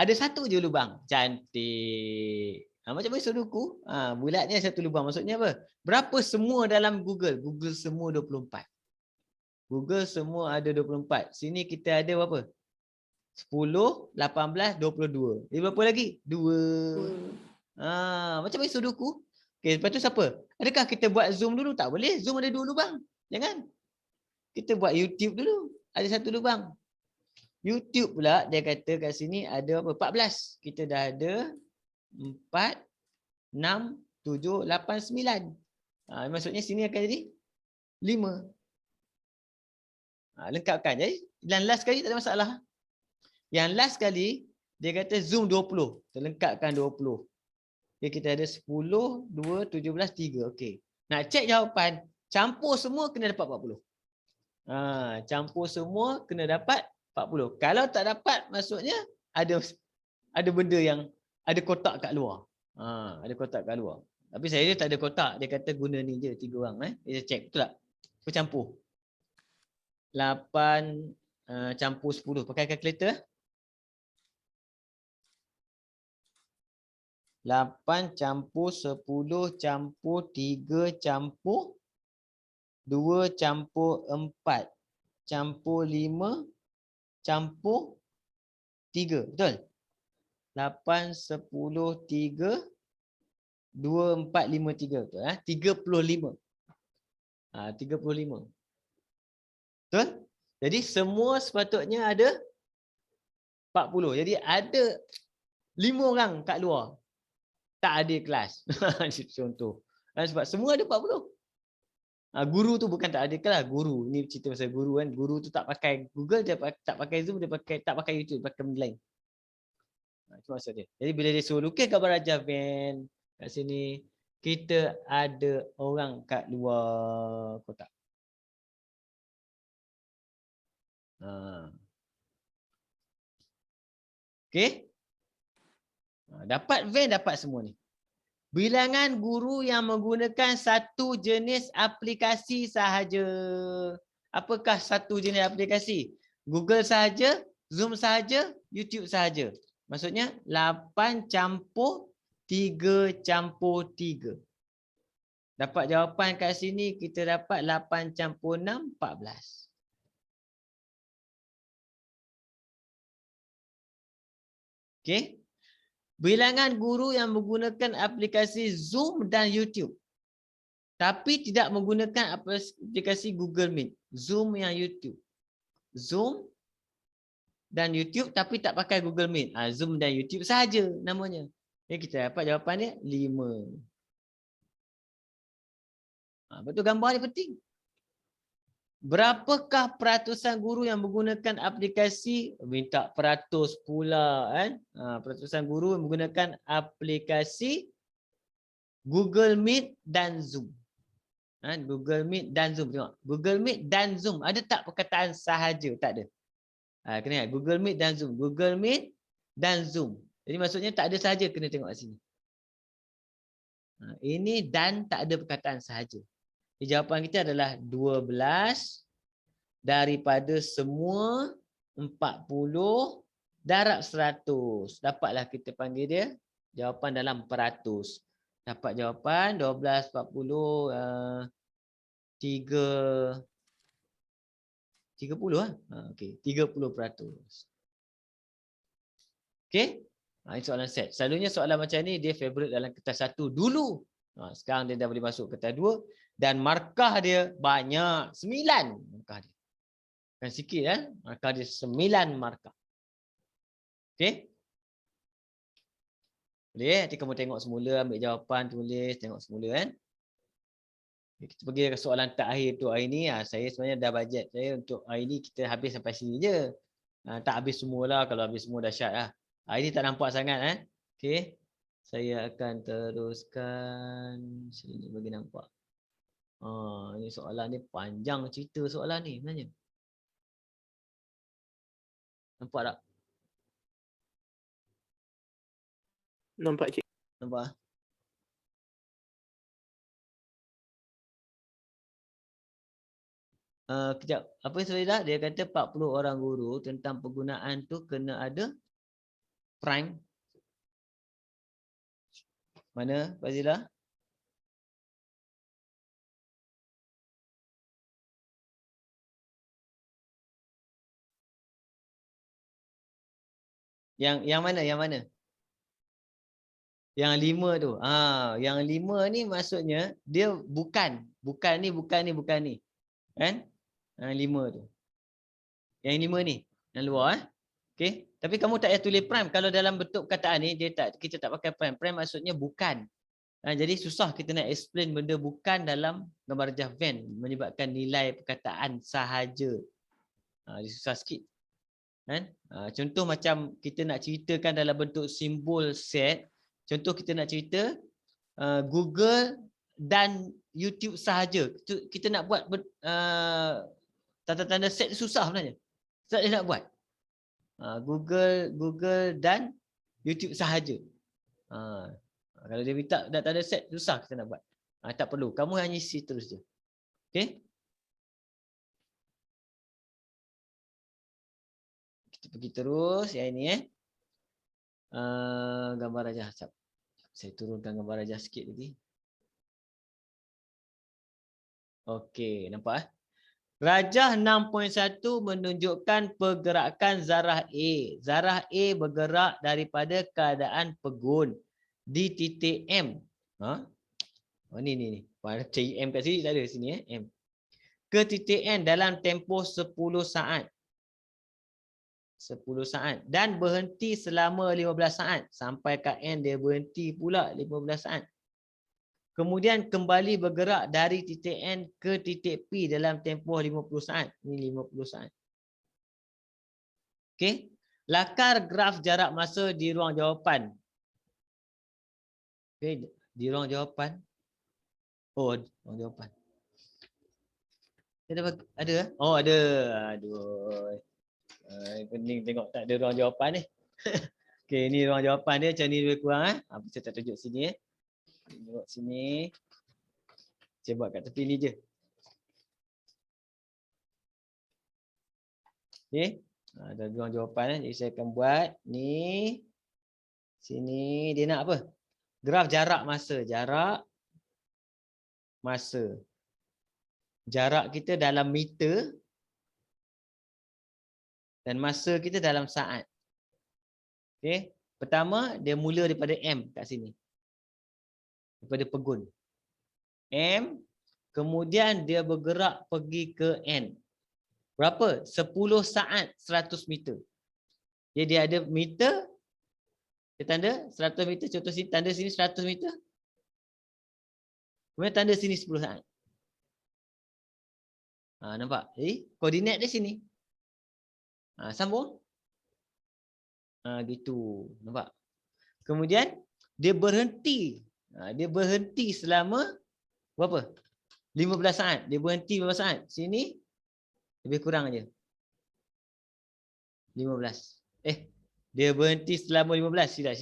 Speaker 1: Ada satu je lubang. Cantik. Macam main Sudoku. Bulatnya satu lubang. Maksudnya apa? Berapa semua dalam Google? Google semua 24. Google semua ada 24. Sini kita ada berapa? 10, 18, 22. Jadi berapa lagi? 2. Macam main Sudoku. Okey, lepas tu siapa? Adakah kita buat Zoom dulu? Tak boleh. Zoom ada 2 lubang. Jangan. Kita buat YouTube dulu. Ada 1 lubang. YouTube pula dia kata kat sini ada apa? 14. Kita dah ada 4, 6, 7, 8, 9. Maksudnya sini akan jadi 5. Lengkapkan. Jadi yang last kali tak ada masalah. Yang last kali dia kata Zoom 20. Terlengkapkan 20. Okay, kita ada 10, 2, 17, 3. Okey. Nak cek jawapan, campur semua kena dapat 40. Campur semua kena dapat 40. Kalau tak dapat, maksudnya ada benda yang ada kotak kat luar. Ada kotak kat luar. Tapi saya dia tak ada kotak. Dia kata guna ni je 3 orang. Dia cek, betul tak? Aku campur. 8 campur 10. Pakai kalkulator. 8 campur 10 campur 3 campur 2 campur 4 campur 5 campur 3. Betul? 8, 10, 3, 2, 4, 5, 3. Betul? 35. 35. Betul? Jadi semua sepatutnya ada 40. Jadi ada 5 orang kat luar. Tak ada kelas. Contoh. Sebab semua ada 40. Guru tu bukan tak ada kelas. Guru. Ni cerita pasal guru kan. Guru tu tak pakai Google, dia tak pakai Zoom, dia tak pakai YouTube, pakai benda lain. Itu maksud dia. Jadi bila dia suruh lukis gambar Raja Van kat sini, kita ada orang kat luar kotak. Okey. Dapat van, dapat semua ni. Bilangan guru yang menggunakan satu jenis aplikasi sahaja. Apakah satu jenis aplikasi? Google sahaja, Zoom sahaja, YouTube sahaja. Maksudnya 8 campur 3 campur 3. Dapat jawapan kat sini, kita dapat 8 campur 6, 14. Okey. Bilangan guru yang menggunakan aplikasi Zoom dan YouTube. Tapi tidak menggunakan aplikasi Google Meet. Zoom yang YouTube. Zoom dan YouTube tapi tak pakai Google Meet. Zoom dan YouTube sahaja namanya. Jadi kita dapat jawapan dia 5. Betul, gambar ni penting. Berapakah peratusan guru yang menggunakan aplikasi? Minta peratus pula kan. Peratusan guru yang menggunakan aplikasi Google Meet dan Zoom. Google Meet dan Zoom. Tengok. Google Meet dan Zoom. Ada tak perkataan sahaja? Tak ada. Kena Google Meet dan Zoom. Google Meet dan Zoom. Jadi maksudnya tak ada sahaja, kena tengok kat sini. Ini dan tak ada perkataan sahaja. Jawapan kita adalah 12 daripada semua 40 darab 100. Dapatlah kita panggil dia jawapan dalam peratus. Dapat jawapan 12, 40, 30 lah. Okey, 30%. Okey. Ini soalan set. Selalunya soalan macam ni dia favorite dalam kertas 1 dulu. Sekarang dia dah boleh masuk kertas 2 dan markah dia banyak, 9 markah dia. Bukan sikit kan? Markah dia 9 markah. Okey. Boleh, nanti kamu tengok semula, ambil jawapan, tulis, tengok semula kan. Kita pergi ke soalan terakhir untuk hari ni. Saya sebenarnya dah bajet saya untuk hari ni kita habis sampai sini je. Tak habis semua lah. Kalau habis semua dahsyat lah. Ini tak nampak sangat. Okey. Saya akan teruskan. Sini bagi nampak. Ini soalan ni panjang cerita soalan ni sebenarnya. Nampak tak?
Speaker 3: Nampak cik.
Speaker 1: Nampak? Kejap. Apa yang saya dah? Dia kata 40 orang guru tentang penggunaan tu kena ada prime. Mana Fazilah? Yang mana? Yang mana? Yang 5 tu. Yang 5 ni maksudnya dia bukan ni. Kan? Yang 5 tu. Yang 5 ni, yang luar Okey. Tapi kamu tak payah tulis prime kalau dalam bentuk perkataan ni kita tak pakai prime. Prime maksudnya bukan. Jadi susah kita nak explain benda bukan dalam gambar rajah Venn menyebabkan nilai perkataan sahaja. Dia susah sikit. Kan? Contoh macam kita nak ceritakan dalam bentuk simbol set. Contoh kita nak cerita Google dan YouTube sahaja. Kita nak buat tanda-tanda set susah sebenarnya. Tak nak buat. Google dan YouTube sahaja. Kalau dia minta tanda set susah kita nak buat. Tak perlu. Kamu hanya isi terus je. Okey? Kita pergi terus yang ini gambar rajah. Saya turunkan gambar rajah sikit lagi. Okey, nampak Rajah 6.1 menunjukkan pergerakan zarah A. Zarah A bergerak daripada keadaan pegun di titik M. Ni. Cari M kat sini tak ada sini M. Ke titik N dalam tempoh 10 saat. 10 saat dan berhenti selama 15 saat. Sampai kat N dia berhenti pula 15 saat. Kemudian kembali bergerak dari titik N ke titik P dalam tempoh 50 saat. Ini 50 saat. Okey. Lakar graf jarak masa di ruang jawapan. Okey, di ruang jawapan. Ruang jawapan. Ada? Ada. Aduh. Pening tengok tak ada ruang jawapan ni. Okey, ni ruang jawapan dia macam ni lebih kurang Saya tak tunjuk sini Tengok sini. Saya buat kat tepi ni je. Okey. Ada ruang jawapan Jadi saya akan buat ni. Sini dia nak apa? Graf jarak masa. Jarak masa. Jarak kita dalam meter dan masa kita dalam saat. Okey. Pertama dia mula daripada M kat sini. Daripada pegun. M, kemudian dia bergerak pergi ke N. Berapa? 10 saat 100 meter. Jadi dia ada meter, dia tanda 100 meter, contoh sini, tanda sini 100 meter. Kemudian tanda sini 10 saat. Nampak? Jadi koordinat dia sini. Sambung. Gitu. Nampak? Kemudian dia berhenti. Dia berhenti selama berapa? 15 saat. Dia berhenti 15 saat. Sini lebih kurang aja. 15. Dia berhenti selama 15. Silap.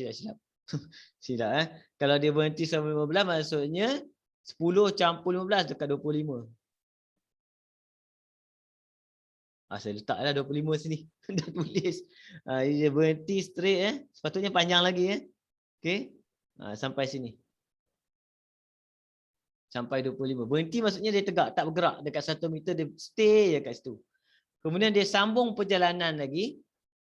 Speaker 1: Silap. Kalau dia berhenti selama 15 maksudnya 10 campur 15 dekat 25. Saya letaklah 25 sini. Dah tulis. Dia berhenti straight Sepatutnya panjang lagi Okey. Sampai sini. Sampai 25. Berhenti maksudnya dia tegak, tak bergerak. Dekat 1 meter dia stay je kat situ. Kemudian dia sambung perjalanan lagi.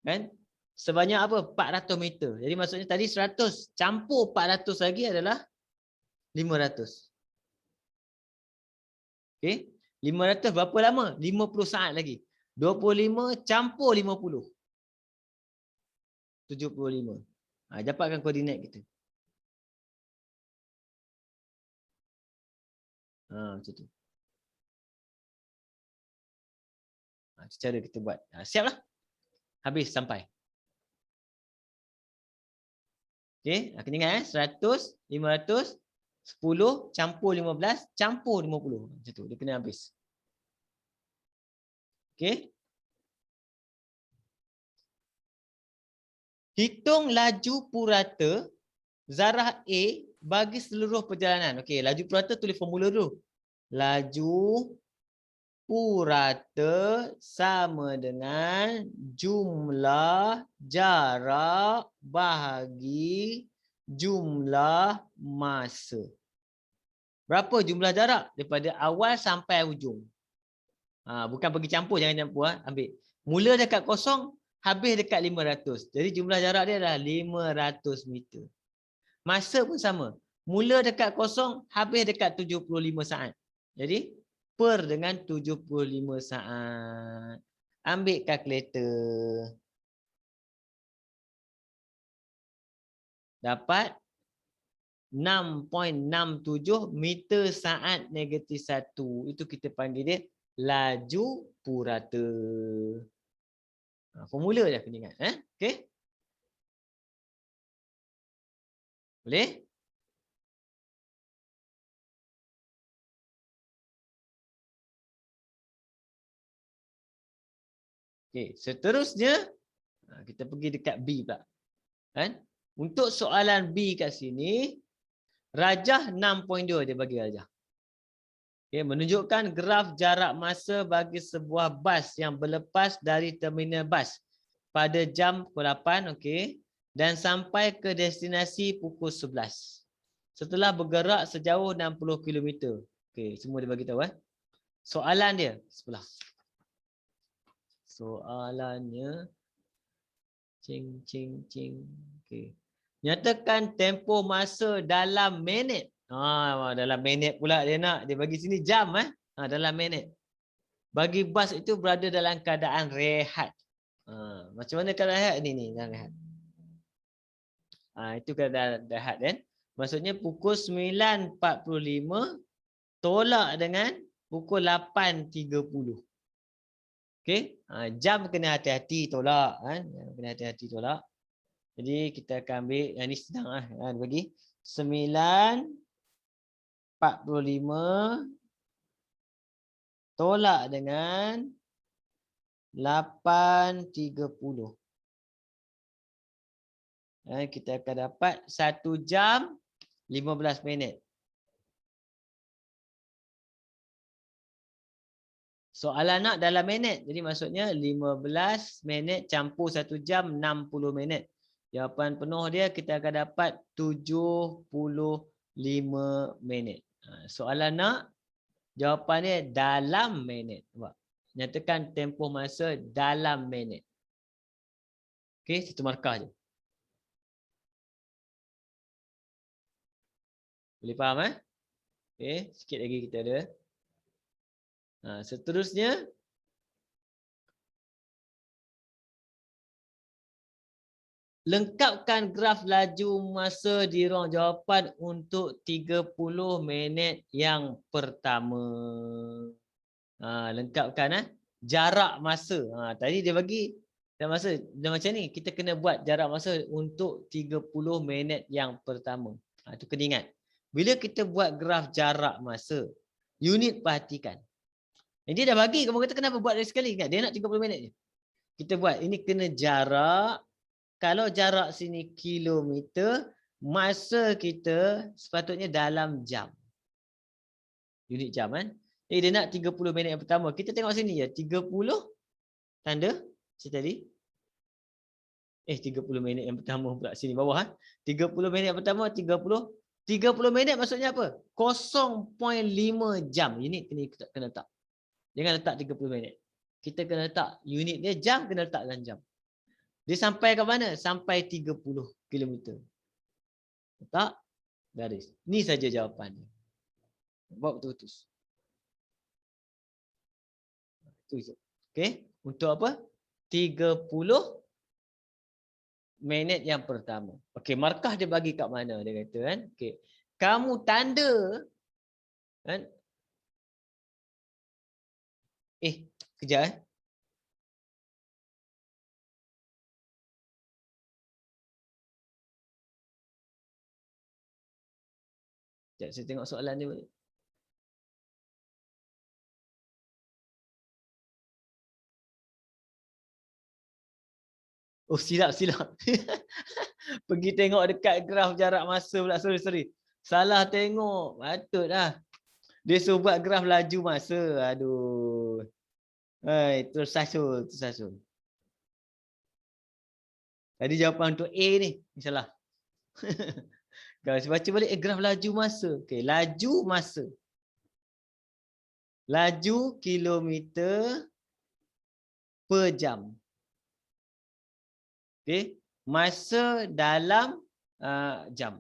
Speaker 1: Kan? Sebanyak apa? 400 meter. Jadi maksudnya tadi 100 campur 400 lagi adalah 500. Okey. 500 berapa lama? 50 saat lagi. 25 campur 50. 75. Dapatkan koordinat kita. Macam tu. Cara kita buat. Siap lah. habis sampai. Okey, kena ingat 100, 500, 10 campur 15 campur 50. Macam tu, dia kena habis. Okey. Hitung laju purata zarah A bagi seluruh perjalanan. Okey, laju purata tulis formula dulu. Laju purata sama dengan jumlah jarak bahagi jumlah masa. Berapa jumlah jarak? Daripada awal sampai ujung. Bukan pergi campur, jangan campur. Ambil. Mula dekat kosong, habis dekat 500. Jadi jumlah jarak dia adalah 500 meter. Masa pun sama. Mula dekat kosong, habis dekat 75 saat. Jadi, per dengan 75 saat. Ambil kalkulator. Dapat 6.67 meter saat negatif 1. Itu kita panggil dia laju purata. Formula je kena ingat. Okey? Boleh? Okey, seterusnya kita pergi dekat B pula. Kan? Untuk soalan B kat sini, rajah 6.2 dia bagi rajah. Okay, menunjukkan graf jarak masa bagi sebuah bas yang berlepas dari terminal bas pada jam pukul 8, okey, dan sampai ke destinasi pukul 11. Setelah bergerak sejauh 60 km. Okey, semua dia bagi tahu. Soalan dia sebelah. Soalannya cing. Okey. Nyatakan tempoh masa dalam minit. Dalam minit pula dia nak. Dia bagi sini jam. Dalam minit. Bagi bas itu berada dalam keadaan rehat. Macam mana keadaan rehat? Ni dalam rehat. Itu keadaan rehat kan. Maksudnya pukul 9.45 tolak dengan pukul 8.30. Okey. Jam kena hati-hati tolak. Kena hati-hati tolak. Jadi kita akan ambil yang ni sedang dia bagi 9.45 tolak dengan 8.30. Kita akan dapat 1 jam 15 minit. Soalan nak dalam minit. Jadi maksudnya 15 minit campur 1 jam 60 minit. Jawapan penuh dia kita akan dapat 75 minit. Soalan nak jawapan dia dalam minit. Nyatakan tempoh masa dalam minit. Okey, satu markah je. Boleh faham Okey, sikit lagi kita ada. Seterusnya lengkapkan graf laju masa di ruang jawapan untuk 30 minit yang pertama. Lengkapkan jarak masa. Tadi dia bagi jarak masa. Dan macam ni kita kena buat jarak masa untuk 30 minit yang pertama. Itu kena ingat. Bila kita buat graf jarak masa, unit perhatikan. Dia dah bagi, kamu kata kenapa buat dari sekali? Ingat, dia nak 30 minit je. Kita buat, ini kena jarak. Kalau jarak sini kilometer, masa kita sepatutnya dalam jam. Unit jam dia nak 30 minit yang pertama. Kita tengok sini je. 30 tanda macam tadi. 30 minit yang pertama pula sini bawah 30 minit yang pertama 30 minit maksudnya apa? 0.5 jam. Unit kena letak. Jangan letak 30 minit. Kita kena letak unit dia jam, kena letak dalam jam. Dia sampai ke mana? Sampai 30 km. Letak garis. Ni saja jawapannya. Buat betul-betul. Okey, untuk apa? 30 minit yang pertama. Okey, markah dia bagi kat mana dia kata Okey. Kamu tanda kejap Sekejap saya tengok soalan dia balik. Oh silap. Pergi tengok dekat graf jarak masa pula. Sorry. Salah tengok. Patut dah. Dia suruh buat graf laju masa. Aduh. Hai, tersasul. Tadi jawapan untuk A ni. Salah. Kalau saya baca balik graf laju masa. Okey, laju masa. Laju kilometer per jam. Okey, masa dalam jam.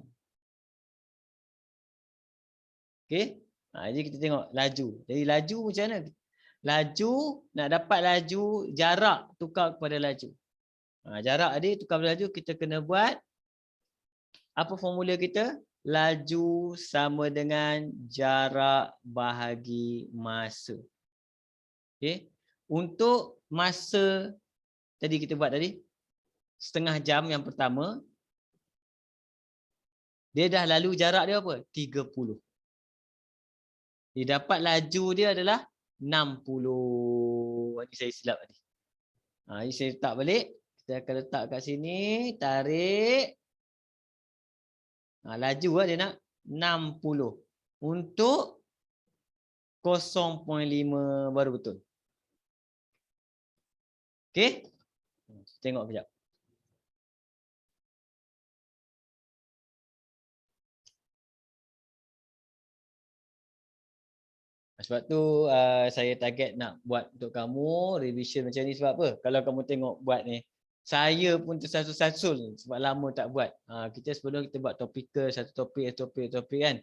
Speaker 1: Okey. Jadi kita tengok laju. Jadi laju macam mana? Laju, nak dapat laju, jarak tukar kepada laju. Jarak tadi tukar kepada laju, kita kena buat apa formula kita? Laju sama dengan jarak bahagi masa. Okey. Untuk masa tadi kita buat tadi, setengah jam yang pertama, dia dah lalu jarak dia apa? 30. Dia dapat laju dia adalah 60. Ini saya silap tadi. Ini saya letak balik. Kita akan letak kat sini. Tarik. Laju dia nak 60. Untuk 0.5 baru betul. Okey. Tengok kejap. Sebab tu saya target nak buat untuk kamu revision macam ni. Sebab apa? Kalau kamu tengok buat ni, saya pun tersasul-sasul sebab lama tak buat. Kita sebelum kita buat topikal, satu topik kan.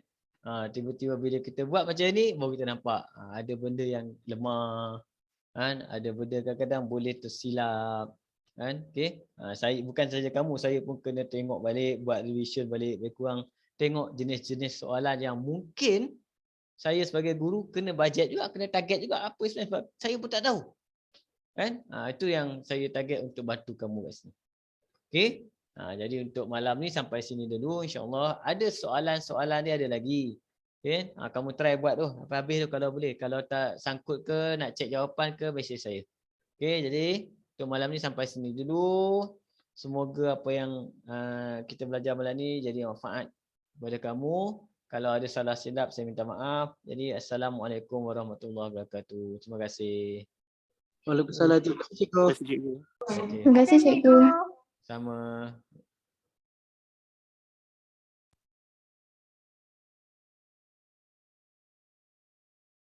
Speaker 1: Tiba-tiba bila kita buat macam ni, baru kita nampak ada benda yang lemah, kan? Ada benda kadang-kadang boleh tersilap, kan? Okey. Saya bukan saja kamu, saya pun kena tengok balik, buat revision balik, lebih kurang tengok jenis-jenis soalan yang mungkin saya sebagai guru kena bajet juga, kena target juga apa sebenarnya sebab saya pun tak tahu. Kan? Itu yang saya target untuk bantu kamu kat sini. Okey? Jadi untuk malam ni sampai sini dulu, insya-Allah. Ada soalan-soalan dia ada lagi. Okey? Kamu try buat tu sampai habis tu kalau boleh. Kalau tak sangkut ke, nak cek jawapan ke, mesej saya. Okey, jadi untuk malam ni sampai sini dulu. Semoga apa yang kita belajar malam ni jadi manfaat kepada kamu. Kalau ada salah silap, saya minta maaf. Jadi, Assalamualaikum warahmatullahi wabarakatuh. Terima kasih.
Speaker 3: Waalaikumsalam. Terima kasih, cikgu.
Speaker 4: Terima kasih, cikgu.
Speaker 1: Sama.